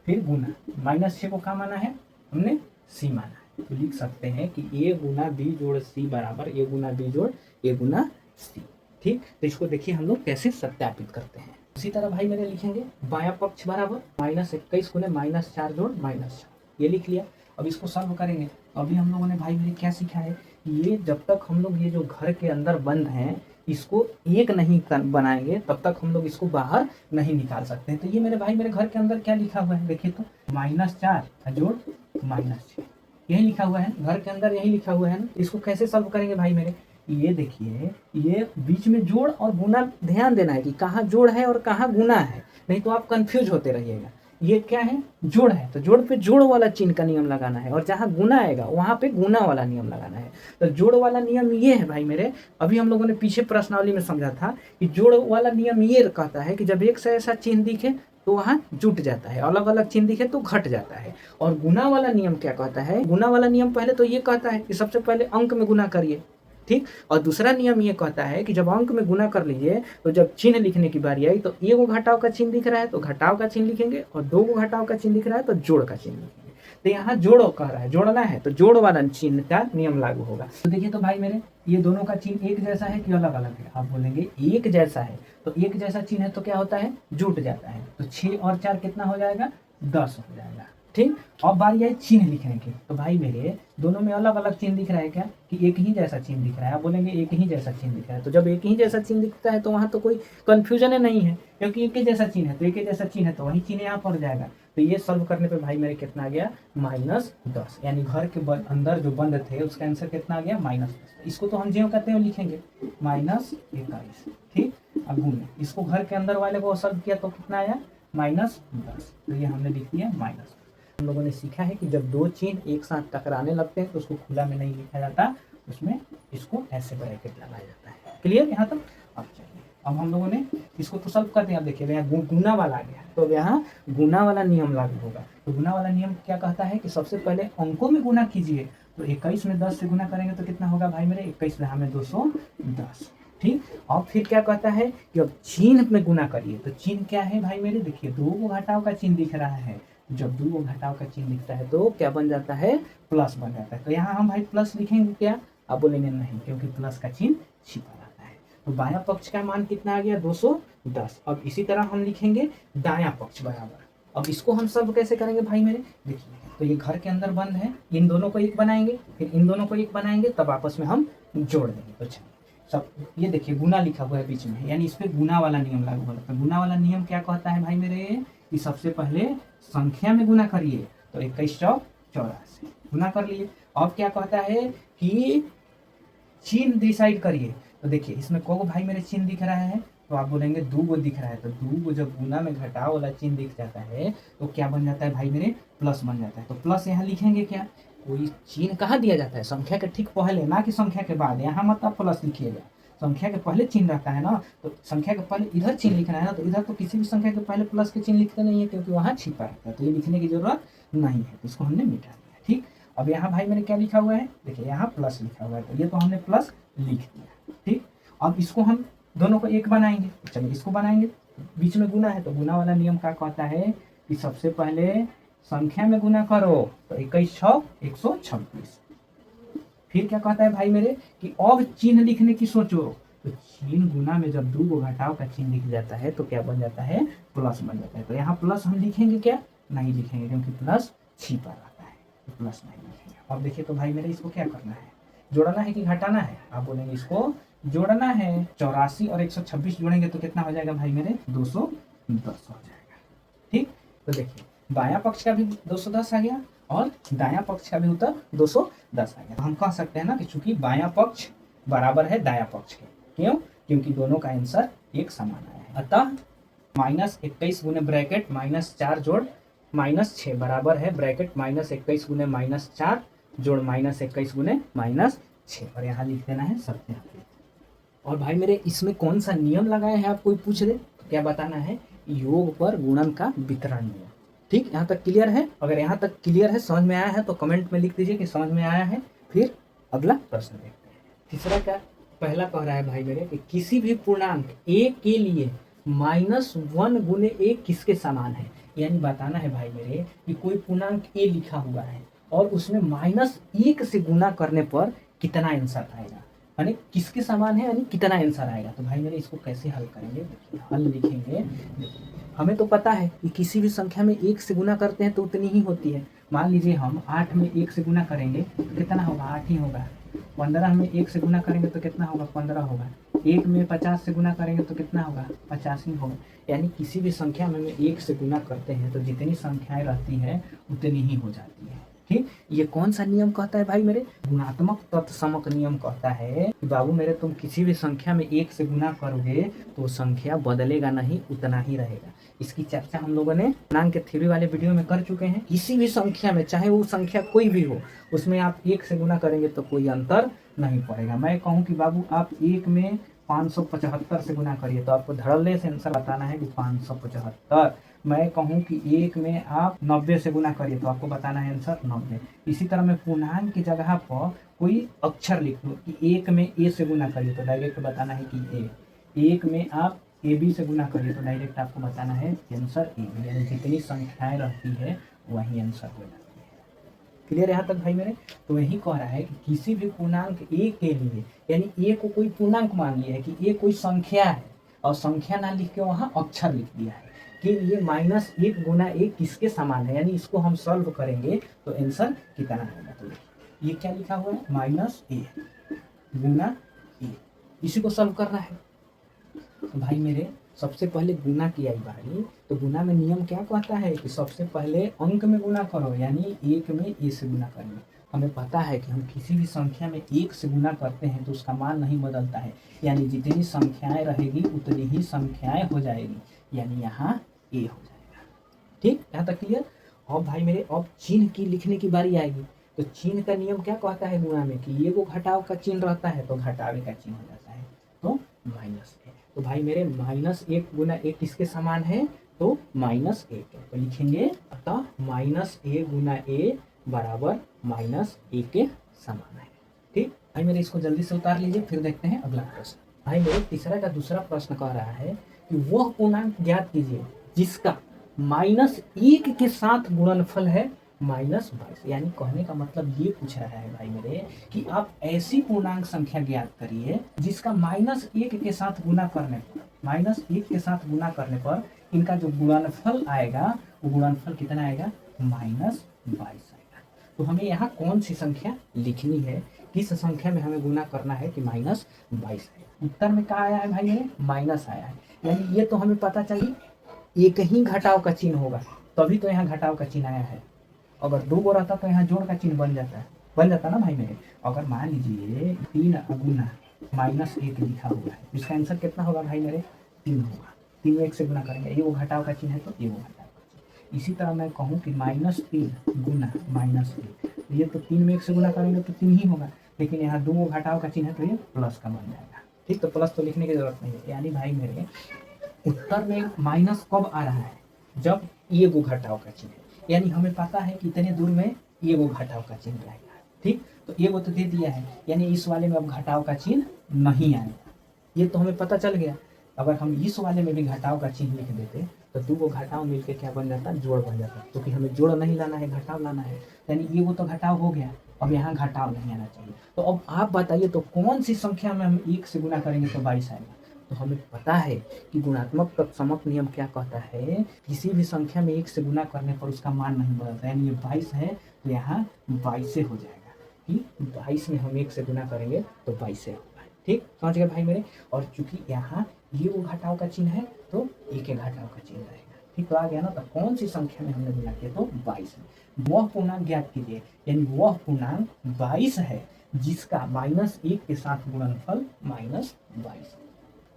फिर गुना -6 को क्या माना है हमने, सी माना है। तो लिख सकते हैं कि ए गुना बी जोड़ सी बराबर ए गुना बी जोड़ ए गुना सी। ठीक, तो इसको देखिए हम लोग कैसे सत्यापित करते हैं। इसी तरह भाई मेरे लिखेंगे बायां पक्ष बराबर -21 गुने -4 जोड़ -4, ये लिख लिया। अब इसको सॉल्व करेंगे। अभी हम लोगों ने भाई मेरे क्या सीखा है, ये जब तक हम लोग ये जो घर के अंदर बंद हैं इसको एक नहीं बनाएंगे तब तक हम लोग इसको बाहर नहीं निकाल सकते हैं। तो ये मेरे भाई मेरे घर के अंदर क्या लिखा हुआ है, देखिए तो -4 जोड़ -6, यही लिखा हुआ है घर के अंदर, यही लिखा हुआ है ना। इसको कैसे सॉल्व करेंगे भाई मेरे, ये देखिए ये बीच में जोड़ और गुना, ध्यान देना है कि कहाँ जोड़ है और कहाँ गुना है, नहीं तो आप कंफ्यूज होते रहिएगा। ये क्या है, जोड़ है तो जोड़ पे जोड़ वाला चिन्ह का नियम लगाना है, और जहाँ गुना आएगा वहाँ पे गुना वाला नियम लगाना है। तो जोड़ वाला नियम ये है भाई मेरे, अभी हम लोगों ने पीछे प्रश्नावली में समझा था कि जोड़ वाला नियम ये कहता है कि जब एक से ऐसा चिन्ह दिखे तो वहाँ जुट जाता है, अलग अलग चिन्ह दिखे तो घट जाता है। और गुना वाला नियम क्या कहता है, गुना वाला नियम पहले तो ये कहता है कि सबसे पहले अंक में गुना करिए, ठीक। और दूसरा नियम ये कहता है कि जब अंक में गुना कर लीजिए तो जब चिन्ह लिखने की बारी आई तो एक घटाव का चिन्ह दिख रहा है तो घटाव का चिन्ह लिखेंगे, और 2 घटाव का चिन्ह दिख रहा है तो जोड़ का चिन्ह लिखेंगे। तो यहाँ जोड़ो कह रहा है, जोड़ना है तो जोड़ वाला चिन्ह का नियम लागू होगा। तो देखिए तो भाई मेरे ये दोनों का चिन्ह एक जैसा है कि अलग अलग है, आप बोलेंगे एक जैसा है, तो एक जैसा चिन्ह है तो क्या होता है, जुट जाता है। तो 6 और 4 कितना हो जाएगा, 10 हो जाएगा, ठीक। अब बारी आई चिन्ह लिखने की, तो भाई मेरे दोनों में अलग अलग चिन्ह दिख रहा है क्या, कि एक ही जैसा चिन्ह दिख रहा है, आप बोलेंगे एक ही जैसा चिन्ह दिख रहा है। तो जब एक ही जैसा चिन्ह दिखता है तो वहाँ तो कोई कंफ्यूजन नहीं है, क्योंकि एक ही जैसा चिन्ह है तो एक ही जैसा चिन्ह है तो वही चिन्ह यहाँ पड़ जाएगा। तो ये सॉल्व करने पे भाई मेरे कितना आ गया, -10, यानी घर के अंदर जो बंद थे उसका आंसर कितना आ गया, -10। इसको तो हम जो कहते हैं लिखेंगे -21, ठीक। अब गुणे, इसको घर के अंदर वाले को सॉल्व किया तो कितना आया, -10, तो ये हमने लिख दिया -10। हम लोगों ने सीखा है कि जब दो चिन्ह एक साथ टकराने लगते हैं तो उसको खुला में नहीं लिखा जाता, उसमें इसको ऐसे ब्रैकेट लगाया जाता है। क्लियर यहाँ तक। अब चलिए, अब हम लोगों ने इसको तो सॉल्व करते हैं। अब देखिए यहाँ गुना वाला आ गया, तो यहाँ गुना वाला नियम लागू होगा। तो गुना वाला नियम क्या कहता है कि सबसे पहले अंकों में गुना कीजिए। तो 21 में 10 से गुना करेंगे तो कितना होगा भाई मेरे, 21 में 210, ठीक। अब फिर क्या कहता है कि अब चिन्ह में गुना करिए। तो चिन्ह क्या है भाई मेरे, देखिए 2 घटाव का चिन्ह दिख रहा है, जब 2 घटाव का चिन्ह दिखता है तो क्या बन जाता है, प्लस बन जाता है। तो यहाँ हम भाई प्लस लिखेंगे क्या, आप बोलेंगे नहीं, क्योंकि प्लस का चिन्ह छिपा रहता है। तो बायां पक्ष का मान कितना आ गया, 210। अब इसी तरह हम लिखेंगे दायां पक्ष बराबर। अब इसको हम सब कैसे करेंगे भाई मेरे, देखिए तो ये घर के अंदर बंद है, इन दोनों को एक बनाएंगे, फिर इन दोनों को एक बनाएंगे, तब आपस में हम जोड़ देंगे। तो चलिए सब ये देखिए गुना लिखा हुआ है बीच में, यानी इस पे गुना वाला नियम लागू होता है। गुना वाला नियम क्या कहता है भाई मेरे कि सबसे पहले संख्या में गुना करिए, तो 2184 गुना कर लिए। अब क्या कहता है कि चिन्ह डिसाइड करिए, तो देखिए इसमें को भाई मेरे चिन्ह दिख रहा है, तो आप बोलेंगे 2 गो दिख रहा है, तो 2 गो जब गुना में घटाव वाला चिन्ह दिख जाता है तो क्या बन जाता है भाई मेरे, प्लस बन जाता है। तो प्लस यहाँ लिखेंगे क्या, कोई चिन्ह कहाँ दिया जाता है, संख्या के ठीक पहले, ना कि संख्या के बाद। यहाँ मत आप प्लस लिखिएगा, संख्या के पहले चिन्ह रहता है ना, तो संख्या के पहले इधर चिन्ह लिखना है ना, तो इधर तो किसी भी संख्या के पहले प्लस के चिन्ह लिखते नहीं है, क्योंकि वहाँ छिपा रहता है, तो ये लिखने की जरूरत नहीं है, तो इसको हमने मिटा दिया। ठीक, अब यहाँ भाई मैंने क्या लिखा हुआ है, देखिए यहाँ प्लस लिखा हुआ है, तो ये तो हमने प्लस लिख दिया। ठीक, अब इसको हम दोनों को एक बनाएंगे, चलिए इसको बनाएंगे, बीच में गुना है, तो गुना वाला नियम क्या कहता है कि सबसे पहले संख्या में गुना करो, तो 21 6 126। फिर क्या कहता है भाई मेरे कि अब चिन्ह लिखने की सोचो, तो चिन्ह गुना में जब 2 गो घटाव का चिन्ह लिख जाता है तो क्या बन जाता है, प्लस बन जाता है। तो यहाँ प्लस हम लिखेंगे क्या, नहीं लिखेंगे, क्योंकि प्लस छिपा रहता है, तो प्लस नहीं लिखेंगे। अब देखिए तो भाई मेरे इसको क्या करना है, जोड़ना है कि घटाना है, आप बोलेंगे इसको जोड़ना है। 84 और 126 जोड़ेंगे तो कितना हो जाएगा भाई मेरे, 210 हो जाएगा। ठीक, तो देखिए बायां पक्ष का भी 210 आ गया और दायां पक्ष का भी उत्तर 210 आ गया। तो हम कह सकते हैं ना कि चूंकि बायां पक्ष बराबर है दायां पक्ष के, क्यों, क्योंकि दोनों का आंसर एक समान आया है। अतः -21 गुने ब्रैकेट -4 जोड़ -6 बराबर है ब्रैकेट -21 गुने -4 जोड़ -21 गुने -6, और यहाँ लिख देना है सत्यापित। और भाई मेरे इसमें कौन सा नियम लगाया है, आप कोई पूछ ले तो क्या बताना है, योग पर गुणन का वितरण नियम। ठीक, यहाँ तक क्लियर है? अगर यहाँ तक क्लियर है, समझ में आया है, तो कमेंट में लिख दीजिए कि समझ में आया है। फिर अगला प्रश्न देखते हैं। तीसरा का पहला कह रहा है भाई मेरे कि किसी भी पूर्णांक a के लिए -1 गुने a किसके समान है। यानी बताना है भाई मेरे कि कोई पूर्णांक a लिखा हुआ है और उसमें -1 से गुना करने पर कितना आंसर आएगा, यानी किसके समान है, यानी कितना आंसर आएगा। तो भाई मेरे इसको कैसे हल करेंगे, हल लिखेंगे। हमें तो पता है कि किसी भी संख्या में 1 से गुना करते हैं तो उतनी ही होती है। मान लीजिए हम 8 में 1 से गुना करेंगे तो कितना होगा, 8 ही होगा। 15 में 1 से गुना करेंगे तो कितना होगा, 15 होगा। 1 में 50 से गुना करेंगे तो कितना होगा, 50 ही होगा। यानी किसी भी संख्या में 1 से गुना करते हैं तो जितनी संख्याएं रहती है उतनी ही हो जाती है। ठीक, ये कौन सा नियम कहता है भाई मेरे, गुणात्मक तत्समक नियम कहता है कि बाबू मेरे तुम किसी भी संख्या में 1 से गुना करोगे तो संख्या बदलेगा नहीं, उतना ही रहेगा। इसकी चर्चा हम लोगों ने पूर्णांक के थ्योरी वाले वीडियो में कर चुके हैं। किसी भी संख्या में, चाहे वो संख्या कोई भी हो, उसमें आप 1 से गुना करेंगे तो कोई अंतर नहीं पड़ेगा। मैं कहूँ कि बाबू आप 1 में 575 से गुना करिए तो आपको धड़ल्ले से आंसर बताना है कि 575। मैं कहूँ कि 1 में आप 90 से गुना करिए तो आपको बताना है आंसर 90। इसी तरह मैं पूर्णांक की जगह पर कोई अक्षर लिख दूँ कि 1 में a से गुना करिए तो डायरेक्ट बताना है कि a। 1 में आप ab से गुना करिए तो डायरेक्ट आपको बताना है आंसर ab। यानी जितनी संख्याएं रहती है वही आंसर हो जाती है। क्लियर यहाँ तक भाई मेरे? तो यही कह रहा है कि किसी भी पूर्णांक a के लिए, यानी a को कोई पूर्णांक मान लिया है कि a कोई संख्या है और संख्या ना लिख के वहाँ अक्षर लिख दिया है कि ये -1 गुना a किसके समान है, यानी इसको हम सॉल्व करेंगे तो आंसर कितना होगा। तो ये क्या लिखा हुआ है, -a गुना a, इसी को सॉल्व करना है। तो भाई मेरे सबसे पहले गुना की आई बारी, तो गुना में नियम क्या कहता है कि सबसे पहले अंक में गुना करो, यानी 1 में a से गुना करेंगे। हमें पता है कि हम किसी भी संख्या में 1 से गुना करते हैं तो उसका मान नहीं बदलता है, यानी जितनी संख्याएं रहेगी उतनी ही संख्याएं हो जाएगी, यानी यहाँ a हो जाएगा। ठीक, यहाँ तक क्लियर? अब भाई मेरे अब चिन्ह की लिखने की बारी आएगी। तो चिन्ह का नियम क्या कहता है गुणा में कि ये वो घटाव का चिन्ह रहता है तो घटावे का चिन्ह हो जाता है, तो -a। तो भाई मेरे -1 गुना a किसके समान है, तो -1। तो लिखेंगे अतः -a गुना a बराबर -a के समान है। ठीक भाई मेरे इसको जल्दी से उतार लीजिए, फिर देखते हैं अगला प्रश्न। भाई मेरे तीसरा का दूसरा प्रश्न कह रहा है कि वह पूर्णांक ज्ञात कीजिए जिसका -1 के साथ गुणनफल है -22। यानी कहने का मतलब ये पूछ रहा है भाई मेरे कि आप ऐसी पूर्णांक संख्या ज्ञात करिए जिसका -1 के साथ गुना करने पर, -1 के साथ गुना करने पर इनका जो गुणनफल आएगा वो गुणनफल कितना आएगा, -22 आएगा। तो हमें यहाँ कौन सी संख्या लिखनी है, किस संख्या में हमें गुना करना है कि -22 है। उत्तर में क्या आया है भाई मेरे, माइनस आया है। यानी ये तो हमें पता चाहिए एक ही घटाव का चिन्ह होगा, तभी तो यहाँ घटाव का चिन्ह आया है। अगर 2 गो रहता तो यहाँ जोड़ का चिन्ह बन जाता ना भाई मेरे। अगर मान लीजिए 3 गुना -1 लिखा हुआ है, इसका आंसर कितना होगा भाई मेरे, 3 होगा। 3 में 1 से गुना करेंगे, ये वो घटाव का चिन्ह है तो ये वो घटाव का चिन्ह। इसी तरह मैं कहूँ कि -3 गुना -1, ये तो 3 में 1 से गुना करेंगे तो 3 ही होगा, लेकिन यहाँ 2 घटाव का चिन्ह है तो ये प्लस का बन जाएगा। ठीक, तो प्लस तो लिखने की जरूरत नहीं है। यानी भाई मेरे उत्तर में माइनस कब आ रहा है, जब ये वो घटाव का चिन्ह है। यानी हमें पता है कि इतने दूर में ये वो घटाव का चिन्ह रहेगा। ठीक, तो ये वो तो दे दिया है, यानी इस वाले में अब घटाव का चिन्ह नहीं आएगा, ये तो हमें पता चल गया। अगर हम इस वाले में भी घटाव का चिन्ह लिख देते तो 2 को घटाव मिलके क्या बन जाता, जोड़ बन जाता, क्योंकि हमें जोड़ नहीं लाना है, घटाव लाना है। यानी ये वो तो घटाव हो गया, अब यहाँ घटाव नहीं आना चाहिए। तो अब आप बताइए तो कौन सी संख्या में हम 1 से गुना करेंगे तो 22 आएगा। तो हमें पता है कि गुणात्मक तत्समक नियम क्या कहता है, किसी भी संख्या में 1 से गुना करने पर उसका मान नहीं बदलता। यानी ये 22 है तो यहाँ 22 हो जाएगा कि 22 में हम 1 से गुना करेंगे तो 22 होगा। ठीक, समझ गए भाई मेरे। और चूंकि यहाँ ये वो घटाव का चिन्ह है तो एक घटाव का चिन्ह रहेगा। ठीक, तो आ गया ना। तो कौन सी संख्या में हमने गुना किया तो 22 में। वह पूर्णांक ज्ञात कीजिए, यानी वह पूर्णांक 22 है जिसका -1 के साथ गुणनफल -22।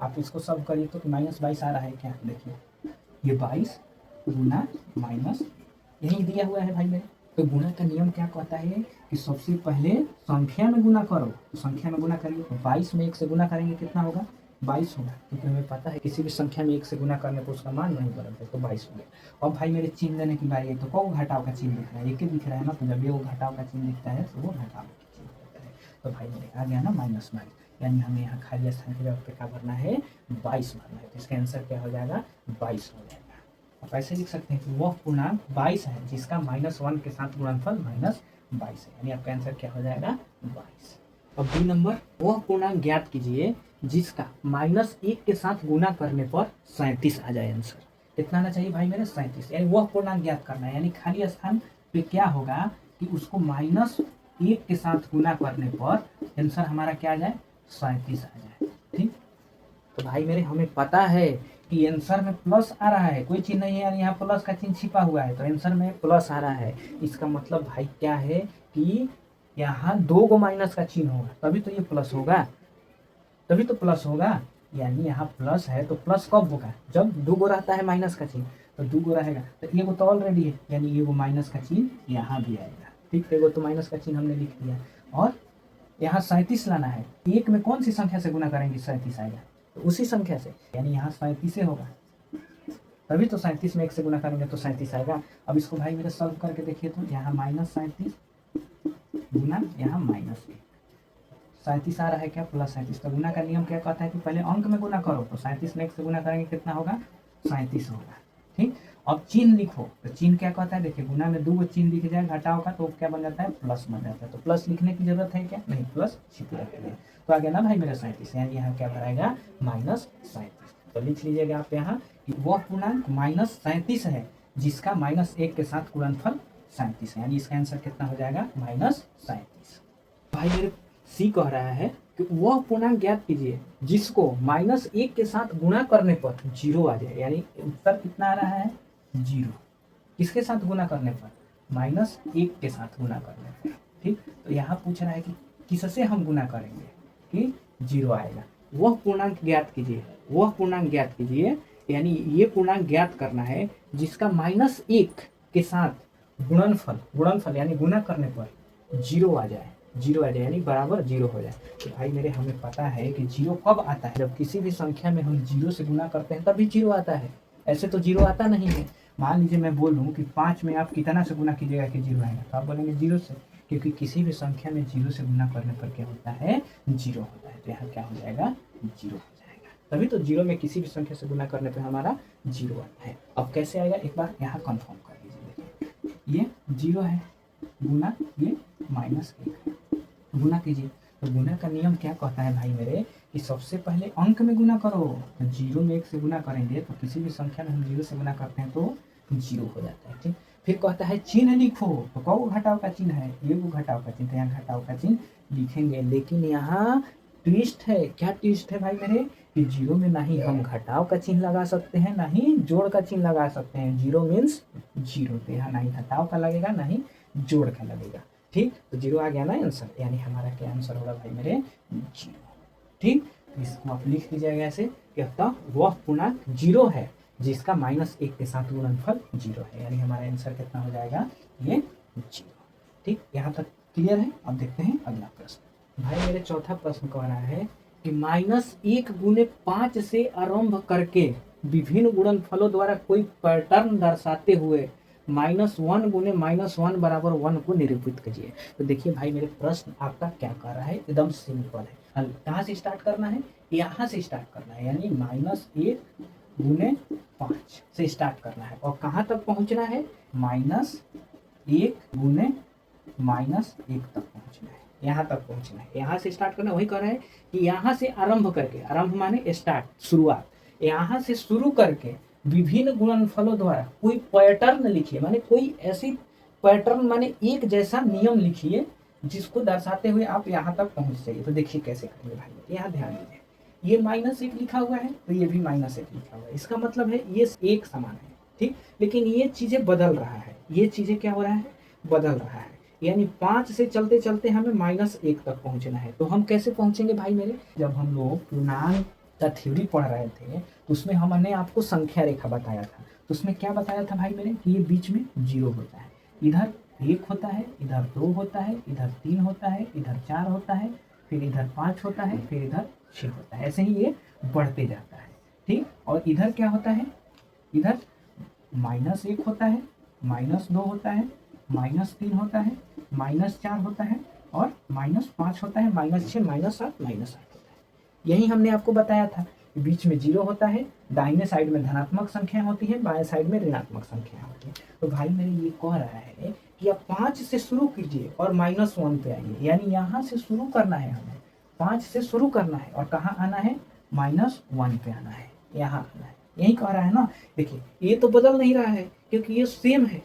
आप इसको सब करिए तो -22 आ रहा है क्या, देखिए ये 22 गुना माइनस यही दिया हुआ है भाई मेरे। तो गुणा का नियम क्या कहता है कि सबसे पहले संख्या में गुना करो, तो संख्या में गुना करिए तो 22 में 1 से गुना करेंगे कितना होगा, 22 होगा, क्योंकि हमें पता है किसी भी संख्या में 1 से गुना करने पर उसका मान नहीं बदलता, तो 22 हो गया। अब भाई मेरे चिन्ह देने की बारी है, तो कौन घटाव का चिन्ह दिख रहा है, एक ही दिख रहा है ना। तो जब ये वो घटाव का चिन्ह दिखता है तो वो घटाव का चिन्ह होता है। तो भाई मेरे आ गया ना -22, यानी हमें यहाँ खाली स्थान की जगह पे क्या भरना है, 22 भरना है। तो इसका आंसर क्या हो जाएगा, 22 हो जाएगा। आप ऐसे लिख सकते हैं कि वह पूर्णांक 22 है जिसका -1 के साथ गुणनफल -22 है, यानी आपका आंसर क्या हो जाएगा, 22। अब बी नंबर, वह पूर्णांक ज्ञात कीजिए जिसका -1 के साथ गुना करने पर 37 आ जाए। आंसर कितना आना चाहिए भाई मेरे, 37। यानी वह पूर्णांक ज्ञात करना है, यानी खाली स्थान पे क्या होगा कि उसको -1 के साथ गुना करने पर आंसर हमारा क्या आ जाए, 37 आ जाए। ठीक, तो भाई मेरे हमें पता है कि आंसर में प्लस आ रहा है, कोई चीज नहीं है, यानी यहाँ प्लस का चिन्ह छिपा हुआ है, तो आंसर में प्लस आ रहा है। इसका मतलब भाई क्या है कि यहाँ 2 गो माइनस का चिन्ह होगा, तभी तो ये प्लस होगा, तभी तो प्लस होगा। यानी यहाँ प्लस है तो प्लस कब होगा, जब 2 गो रहता है माइनस का चिन्ह, तो 2 गो रहेगा तो ये वो तो ऑलरेडी है, यानी ये वो माइनस का चिन्ह यहाँ भी आएगा। ठीक, तो ये तो माइनस का चिन्ह हमने लिख दिया। और यहाँ 37 लाना है, 1 में कौन सी संख्या से गुना करेंगे 37 आएगा, तो उसी संख्या से, यानी यहाँ 37 होगा, तभी तो 37 में 1 से गुना करेंगे तो 37 आएगा। अब इसको भाई मेरे सॉल्व करके देखिए तो यहाँ -37 गुना यहाँ -1, 37 आ रहा है क्या, +37। तो गुना का नियम क्या कहता है कि पहले अंक में गुना करो, तो 37 में 1 से गुना करेंगे कितना होगा, 37 होगा। ठीक, अब चिन्ह लिखो, तो चिन्ह क्या कहता है, देखिए गुना में 2 चिन्ह दिख जाए घटाव का तो क्या बन जाता है, प्लस बन जाता है। तो प्लस लिखने की जरूरत है क्या, नहीं, प्लस छिपी रहती है। तो आ गया ना भाई मेरा 37, यानी यहाँ क्या भराएगा, -37। तो लिख लीजिएगा आप यहाँ कि वह पूर्णांक -37 है जिसका -1 के साथ गुणनफल 37 है, यानी इसका आंसर कितना हो जाएगा, -37। भाई मेरे सी कह रहा है कि वह पूर्णांक ज्ञात कीजिए जिसको -1 के साथ गुणा करने पर 0 आ जाए, यानी उत्तर कितना आ रहा है, 0। किसके साथ गुना करने पर, -1 के साथ गुना करने पर। ठीक, तो यहाँ पूछ रहा है कि किससे हम गुना करेंगे कि 0 आएगा। वह पूर्णांक ज्ञात कीजिए, वह पूर्णांक ज्ञात कीजिए, यानी ये पूर्णांक ज्ञात करना है जिसका -1 के साथ गुणनफल यानी गुना करने पर 0 आ जाए, 0 आ जाए, यानी बराबर 0 हो जाए। तो भाई मेरे हमें पता है कि 0 कब आता है, जब किसी भी संख्या में हम 0 से गुना करते हैं तभी 0 आता है, ऐसे तो 0 आता नहीं है। मान लीजिए मैं बोलूँ कि 5 में आप कितना से गुना कीजिएगा कि 0 आएगा, तो आप बोलेंगे 0 से, क्योंकि किसी भी संख्या में 0 से गुना करने पर क्या होता है, 0 होता है। तो यहाँ क्या हो जाएगा, 0 हो जाएगा, तभी तो 0 में किसी भी संख्या से गुना करने पर हमारा 0 आता है। अब कैसे आएगा, एक बार यहाँ कन्फर्म कर लीजिए, ये 0 है गुना ये -1 गुना कीजिए। तो गुना का नियम क्या कहता है भाई मेरे कि सबसे पहले अंक में गुना करो, तो 0 में 1 से गुना करेंगे तो किसी भी संख्या में हम 0 से गुना करते हैं तो 0 हो जाता है। ठीक, फिर कहता है चिन्ह लिखो, तो कौ घटाव का चिन्ह है, एगो घटाव का चिन्ह, तो यहाँ घटाव का चिन्ह लिखेंगे। लेकिन यहाँ ट्विस्ट है, क्या ट्विस्ट है भाई मेरे, कि जीरो में ना ही हम घटाव का चिन्ह लगा सकते हैं ना ही जोड़ का चिन्ह लगा सकते हैं। जीरो मीन्स जीरो, तो यहाँ ना ही घटाव का लगेगा ना ही जोड़ का लगेगा। ठीक, तो जीरो आ गया ना आंसर, यानी हमारा क्या आंसर होगा भाई मेरे, जीरो। ठीक, इसको आप लिख दीजिएगा ऐसे कि अतः वह पूर्णांक जीरो है जिसका -1 के साथ गुणनफल जीरो है, यानी हमारा आंसर कितना हो जाएगा, ये जीरो। ठीक, यहाँ तक क्लियर है। अब देखते हैं अगला प्रश्न। भाई मेरे चौथा प्रश्न कह रहा है कि -1 गुने 5 से आरंभ करके विभिन्न गुणनफलों द्वारा कोई पैटर्न दर्शाते हुए -1 गुने -1 बराबर 1 को निरूपित कीजिए। तो देखिए भाई मेरे प्रश्न आपका क्या कह रहा है, एकदम सिंपल है। कहाँ से स्टार्ट करना है, यहाँ से स्टार्ट करना है, यानी -1 गुने 5 से स्टार्ट करना है और कहाँ तक पहुँचना है, -1 गुने -1 तक पहुँचना है, यहाँ तक पहुँचना है। यहाँ से स्टार्ट करना, वही कह रहा है कि यहाँ से आरंभ करके, आरंभ माने स्टार्ट, शुरुआत, यहाँ से शुरू करके विभिन्न गुणनफलों द्वारा कोई पैटर्न लिखिए, माने कोई ऐसी पैटर्न माने एक जैसा नियम लिखिए जिसको दर्शाते हुए आप यहाँ तक पहुँच जाइए। तो देखिए कैसे करेंगे भाई, यहाँ ध्यान दीजिए, ये -1 लिखा हुआ है तो ये भी -1 लिखा हुआ है, इसका मतलब है ये एक समान है। ठीक, लेकिन ये चीजें बदल रहा है, ये चीजें क्या हो रहा है, बदल रहा है, यानी 5 से चलते चलते हमें -1 तक पहुंचना है। तो हम कैसे पहुंचेंगे भाई मेरे, जब हम लोग पूर्णांक का थ्योरी पढ़ रहे थे तो उसमें हमने आपको संख्या रेखा बताया था, तो उसमें क्या बताया था भाई मेरे, कि ये बीच में 0 होता है, इधर 1 होता है, इधर 2 होता है, इधर 3 होता है, इधर 4 होता है, फिर इधर 5 होता है, फिर इधर 6 होता है, ऐसे ही ये बढ़ते जाता है। ठीक, और इधर क्या होता है, इधर -1 होता है, -2 होता है, -3 होता है, -4 होता है और -5 होता है, -6, -7, -8 होता है। यही हमने आपको बताया था, बीच में 0 होता है, दाहिने साइड में धनात्मक संख्या होती है, बाएं साइड में ऋणात्मक संख्या होती है। तो भाई मेरे ये कह रहा है कि आप 5 से शुरू कीजिए और -1 पे आइए, यानी यहाँ से शुरू करना है, हमें 5 से शुरू करना है और कहाँ आना है, -1 पे आना है, यहाँ आना है, यही कह रहा है ना। देखिए ये तो बदल नहीं रहा है क्योंकि ये सेम है,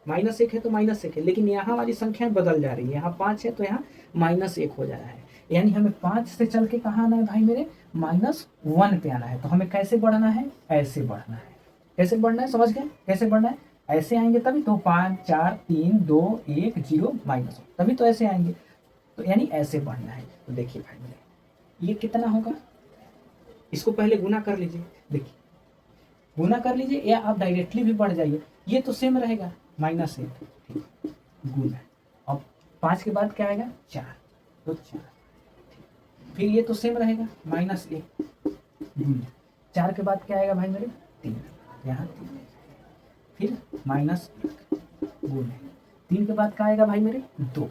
-1 है तो -1 है, लेकिन यहाँ वाली संख्या बदल जा रही है, यहाँ 5 है तो यहाँ -1 हो जा रहा है, यानी हमें 5 से चल के कहाँ आना है भाई मेरे, -1 पे आना है। तो हमें कैसे बढ़ना है, ऐसे बढ़ना है, कैसे बढ़ना है, समझ गए कैसे बढ़ना है, ऐसे आएंगे तभी तो, 5 4 3 2 1 0 -1, तभी तो ऐसे आएंगे, तो यानी ऐसे बढ़ना है। तो देखिए भाई मेरे ये कितना होगा, इसको पहले गुना कर लीजिए, देखिए गुना कर लीजिए या आप डायरेक्टली भी बढ़ जाइए, ये तो सेम रहेगा, -1 गुना, अब 5 के बाद क्या आएगा, 4, तो 4, फिर ये तो सेम रहेगा, -1 गुना, 4 के बाद क्या आएगा भाई मेरे, 3, यहाँ 3, फिर -1 गुना, 3 के बाद क्या आएगा भाई मेरे, 2,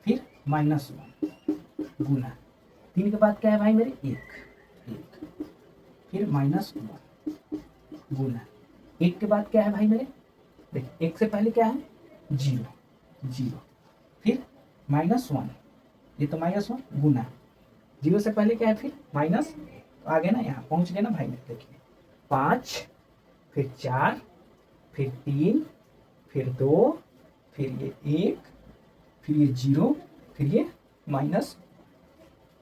फिर -1 गुना, 3 के बाद क्या है भाई मेरे, 1, फिर -1 गुना, 1 के बाद क्या है भाई मेरे, देखिए 1 से पहले क्या है, 0, फिर -1, ये तो -1 गुना, 0 से पहले क्या है, फिर माइनस, तो आ गए ना, यहाँ पहुँच गए ना भाई मेरे, देखिए 5, फिर 4, फिर 3, फिर 2, फिर ये 1, फिर ये 0, फिर ये माइनस।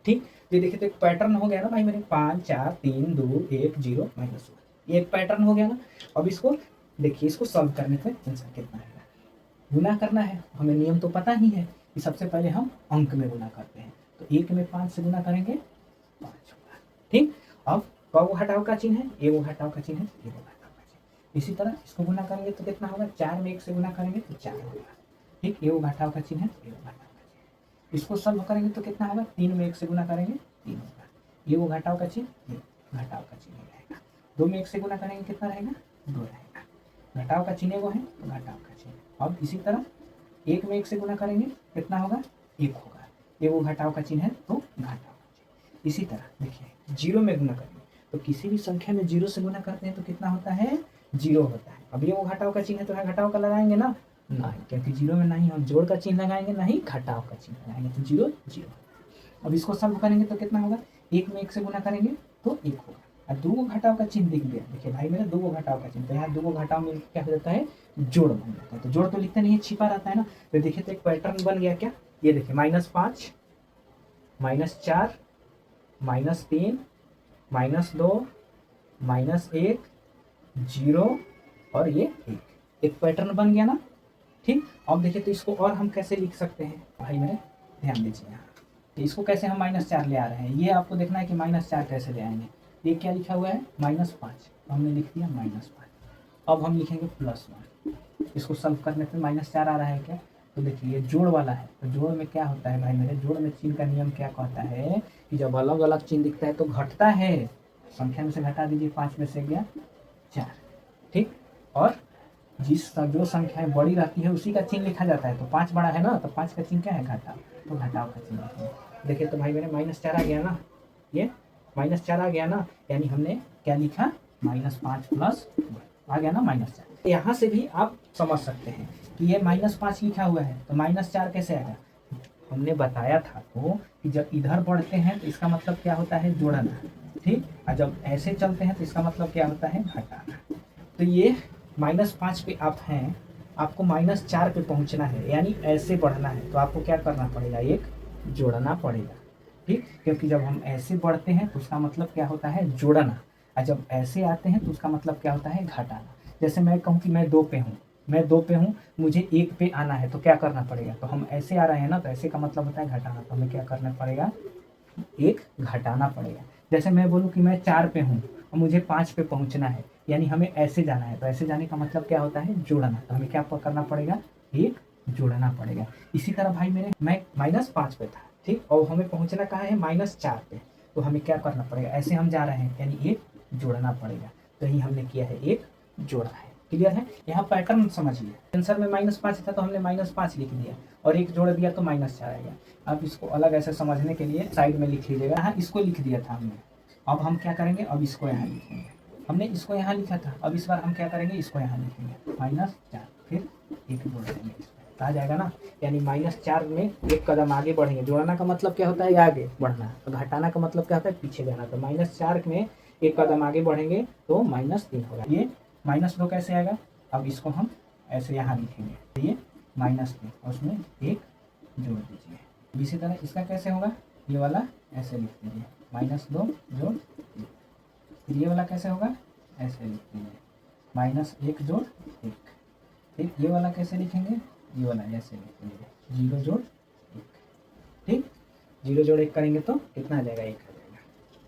ठीक, ये देखिए तो एक पैटर्न हो गया ना भाई मेरे, 5 4 3 2 1 0 -1, ये एक पैटर्न हो गया ना। अब इसको देखिए, इसको सॉल्व करने पे आंसर कितना आएगा, गुना करना है, हमें नियम तो पता ही है कि सबसे पहले हम अंक में गुना करते हैं, तो 1 में 5 से गुना करेंगे 5 होगा। ठीक, अब कौ घटाव का चिन्ह है, एगो घटाव का चिन्ह है, एगो घटाव का चिन्ह, इसी तरह इसको गुना करेंगे तो कितना होगा, 4 में 1 से गुना करेंगे तो 4 होगा। ठीक, एगो घटाव का चिन्ह है, एगो घटाव का चिन्ह, इसको सॉल्व करेंगे तो कितना होगा, 3 में 1 से गुना करेंगे 3 होगा, एगो घटाव का चिन्ह, घटाव का चिन्ह रहेगा, 2 में 1 से गुना करेंगे कितना रहेगा, 2 रहेगा, घटाव का चिन्ह वो है तो घटाव का चिन्ह। अब इसी तरह 1 में 1 से गुना करेंगे कितना होगा, 1 होगा, एगो घटाव का चिन्ह है तो घटाव का चिन्ह। इसी तरह देखिए 0 में गुना करेंगे तो किसी भी संख्या में 0 से गुना करते हैं तो कितना होता है, 0 होता है। अब ये वो घटाव का चिन्ह है तो यहाँ घटाव का लगाएंगे ना, नहीं, क्योंकि 0 में नहीं हम जोड़ का चिन्ह लगाएंगे, नहीं घटाव का चिन्ह लगाएंगे, तो 0 0। अब इसको सॉल्व करेंगे तो कितना होगा, 1 में 1 से गुना करेंगे तो 1 होगा, और दो गो घटाव का चिन्ह दिख गया, देखिए भाई मेरे दो गो घटाव का चिन्ह, तो यहाँ दो गो घटाव में क्या हो जाता है, जोड़ बन जाता है। तो जोड़ तो लिखते नहीं है, छिपा रहता है ना। तो देखिए तो एक पैटर्न बन गया क्या, ये देखिए -5 -4 -3 -2 -1 0 और ये 1, एक पैटर्न बन गया ना। ठीक, अब देखिए तो इसको और हम कैसे लिख सकते हैं भाई मेरे, ध्यान दीजिए यहाँ। तो इसको कैसे हम -4 ले आ रहे हैं, ये आपको देखना है कि -4 कैसे ले आएंगे। ये क्या लिखा हुआ है -5, हमने लिख दिया -5। अब हम लिखेंगे +1, इसको सॉल्व करने पे -4 आ रहा है क्या, तो देखिए ये जोड़ वाला है। तो जोड़ में क्या होता है भाई मेरे, जोड़ में चिन्ह का नियम क्या कहता है कि जब अलग अलग चिन्ह दिखता है तो घटता है, संख्या में से घटा दीजिए, 5 में से गया 4। ठीक, और जो संख्याएं बड़ी रहती है उसी का चिन्ह लिखा जाता है। तो 5 बड़ा है ना, तो 5 का चिन्ह क्या है, घटाव, तो घटाव का चिन्ह लिखेंगे। देखिए तो भाई मेरे -4 आ गया ना, ये -4 आ गया ना, यानी हमने क्या लिखा, -5 प्लस आ गया ना -4। यहाँ से भी आप समझ सकते हैं कि ये -5 लिखा हुआ है, तो -4 कैसे आएगा। हमने बताया था तो कि जब इधर बढ़ते हैं तो इसका मतलब क्या होता है, जोड़ना। ठीक, और जब ऐसे चलते हैं तो इसका मतलब क्या होता है, घटाना। तो ये -5 पे आप हैं, आपको -4 पे पहुंचना है, यानी ऐसे बढ़ना है, तो आपको क्या करना पड़ेगा, एक जोड़ना पड़ेगा। ठीक, क्योंकि जब हम ऐसे बढ़ते हैं तो उसका मतलब क्या होता है, जोड़ना, और जब ऐसे आते हैं तो उसका मतलब क्या होता है, घटाना। जैसे मैं कहूँ कि मैं 2 पे हूँ, मैं 2 पे हूँ, मुझे 1 पे आना है, तो क्या करना पड़ेगा, तो हम ऐसे आ रहे हैं ना, तो ऐसे का मतलब होता है घटाना, तो हमें क्या करना पड़ेगा, एक घटाना पड़ेगा। जैसे मैं बोलूँ कि मैं 4 पे हूँ और मुझे 5 पे पहुँचना है, यानी हमें ऐसे जाना है, तो ऐसे जाने का मतलब क्या होता है, जोड़ना, तो हमें क्या करना पड़ेगा, एक जोड़ना पड़ेगा। इसी तरह भाई मेरे मैं -5 पे था, ठीक, और हमें पहुँचना कहाँ है, -4 पे, तो हमें क्या करना पड़ेगा, ऐसे हम जा रहे हैं, यानी एक जोड़ना पड़ेगा। तो यही हमने किया है, एक जोड़ा है। क्लियर है, यहाँ पैटर्न समझिए, आंसर में -5 था तो हमने -5 लिख दिया और एक जोड़ दिया तो -4 आ गया। अब इसको अलग ऐसे समझने के लिए साइड में लिख लीजिएगा, यहाँ इसको लिख दिया था हमने, अब हम क्या करेंगे, अब इसको यहाँ लिखेंगे, हमने इसको यहाँ लिखा था, अब इस बार हम क्या करेंगे, इसको यहाँ लिखेंगे -4, फिर एक जोड़ देंगे, इसमें आ जाएगा ना, यानी -4 में एक कदम आगे बढ़ेंगे। जोड़ना का मतलब क्या होता है, आगे बढ़ना, तो घटाना का मतलब क्या होता है, पीछे जाना। तो -4 में एक कदम आगे बढ़ेंगे तो -3 होगा। ये -2 कैसे आएगा, अब इसको हम ऐसे यहाँ लिखेंगे, ये -3 और उसमें एक जोड़ दीजिए। इसी तरह इसका कैसे होगा, ये वाला ऐसे लिख दीजिए, -2 जोड़ 1। फिर ये वाला कैसे होगा, ऐसे लिख दीजिए, -1 जोड़ 1। फिर ये वाला कैसे लिखेंगे, ये वाला ऐसे लिख दीजिए, 0 जोड़ 1। ठीक, 0 जोड़ 1 करेंगे तो कितना आ जाएगा, 1 आ जाएगा।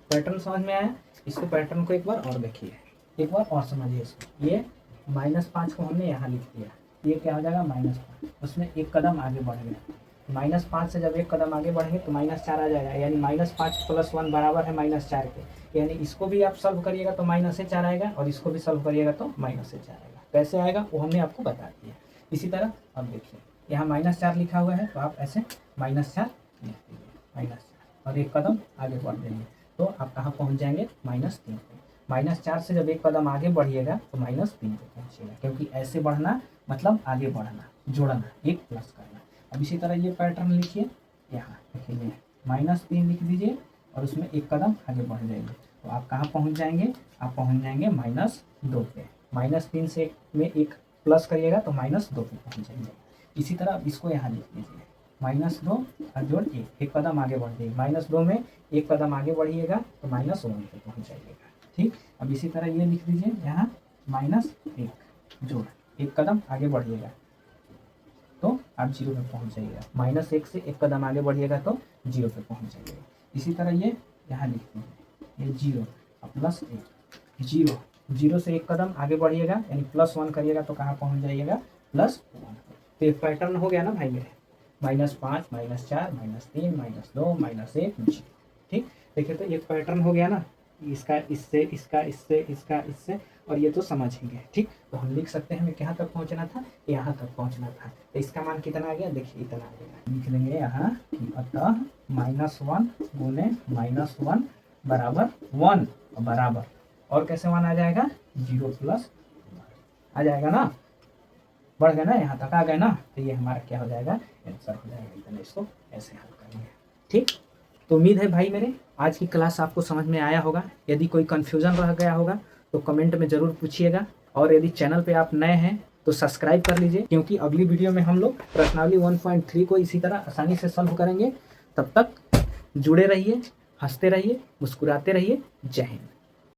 पैटर्न समझ में आया, इसको पैटर्न को एक बार और देखिए, एक बार और समझिए इसको। ये -5 को हमने यहाँ लिख दिया, ये क्या हो जाएगा, -5, उसमें एक कदम आगे बढ़ गया, -5 से जब एक कदम आगे बढ़ेंगे तो -4 आ जाएगा, यानी -5 + 1 बराबर है -4 के। यानी इसको भी आप सॉल्व करिएगा तो -4 आएगा, और इसको भी सॉल्व करिएगा तो -4 आएगा। कैसे आएगा वो हमने आपको बता दिया। इसी तरह अब देखिए, यहाँ -4 लिखा हुआ है, तो आप ऐसे -4 लिख दीजिए, -4, और एक कदम आगे बढ़ देंगे तो आप कहाँ पहुँच जाएंगे, -3 पे। -4 से जब एक कदम आगे बढ़िएगा तो -3 पे पहुँचिएगा, क्योंकि ऐसे बढ़ना मतलब आगे बढ़ना, जोड़ना, एक प्लस करना। अब इसी तरह ये पैटर्न लिखिए, यहाँ देखिए -3 लिख दीजिए और उसमें एक कदम आगे बढ़ जाएंगे, तो आप कहाँ पहुँच जाएंगे, आप पहुँच जाएंगे -2 पे। -3 से में एक प्लस करिएगा तो -2 पे पहुँच जाएंगे। इसी तरह इसको यहाँ लिख दीजिए, -2 और जोड़ 1, एक कदम आगे बढ़ जाइए, -2 में एक कदम आगे बढ़िएगा तो -1 पे पहुँच जाइएगा। ठीक, अब इसी तरह ये लिख दीजिए, यहाँ -1 जोड़, एक कदम आगे बढ़िएगा तो आप 0 पे पहुँच जाइएगा, -1 से एक कदम आगे बढ़िएगा तो 0 पे पहुँच जाइएगा। इसी तरह ये यहाँ लिख दीजिए, ये 0 और +1, 0 से एक कदम आगे बढ़िएगा, यानी +1 करिएगा तो कहाँ पहुँच जाइएगा, +1। तो ये पैटर्न हो गया ना भाई मेरे, -5 -4 -3 -2 -1 0। ठीक, देखिए तो एक पैटर्न हो गया ना, इसका इससे, इसका इससे, इसका इससे, और ये तो समझेंगे। ठीक, तो हम लिख सकते हैं हमें कहाँ तक पहुँचना था, यहाँ तक पहुँचना था। तो इसका मान कितना आ गया, देखिए इतना आ गया। लिख लेंगे यहाँ कि अतः -1 गुने -1 बराबर 1 बराबर, और कैसे 1 आ जाएगा, 0 + आ जाएगा ना, बढ़ गया ना, यहाँ तक आ गए ना, तो ये हमारा क्या हो जाएगा, आंसर हो जाएगा। इतना इसको ऐसे हल करेंगे। ठीक, तो उम्मीद है भाई मेरे आज की क्लास आपको समझ में आया होगा। यदि कोई कन्फ्यूज़न रह गया होगा तो कमेंट में ज़रूर पूछिएगा, और यदि चैनल पे आप नए हैं तो सब्सक्राइब कर लीजिए, क्योंकि अगली वीडियो में हम लोग प्रश्नावली 1.3 को इसी तरह आसानी से सॉल्व करेंगे। तब तक जुड़े रहिए, हंसते रहिए, मुस्कुराते रहिए। जय हिंद।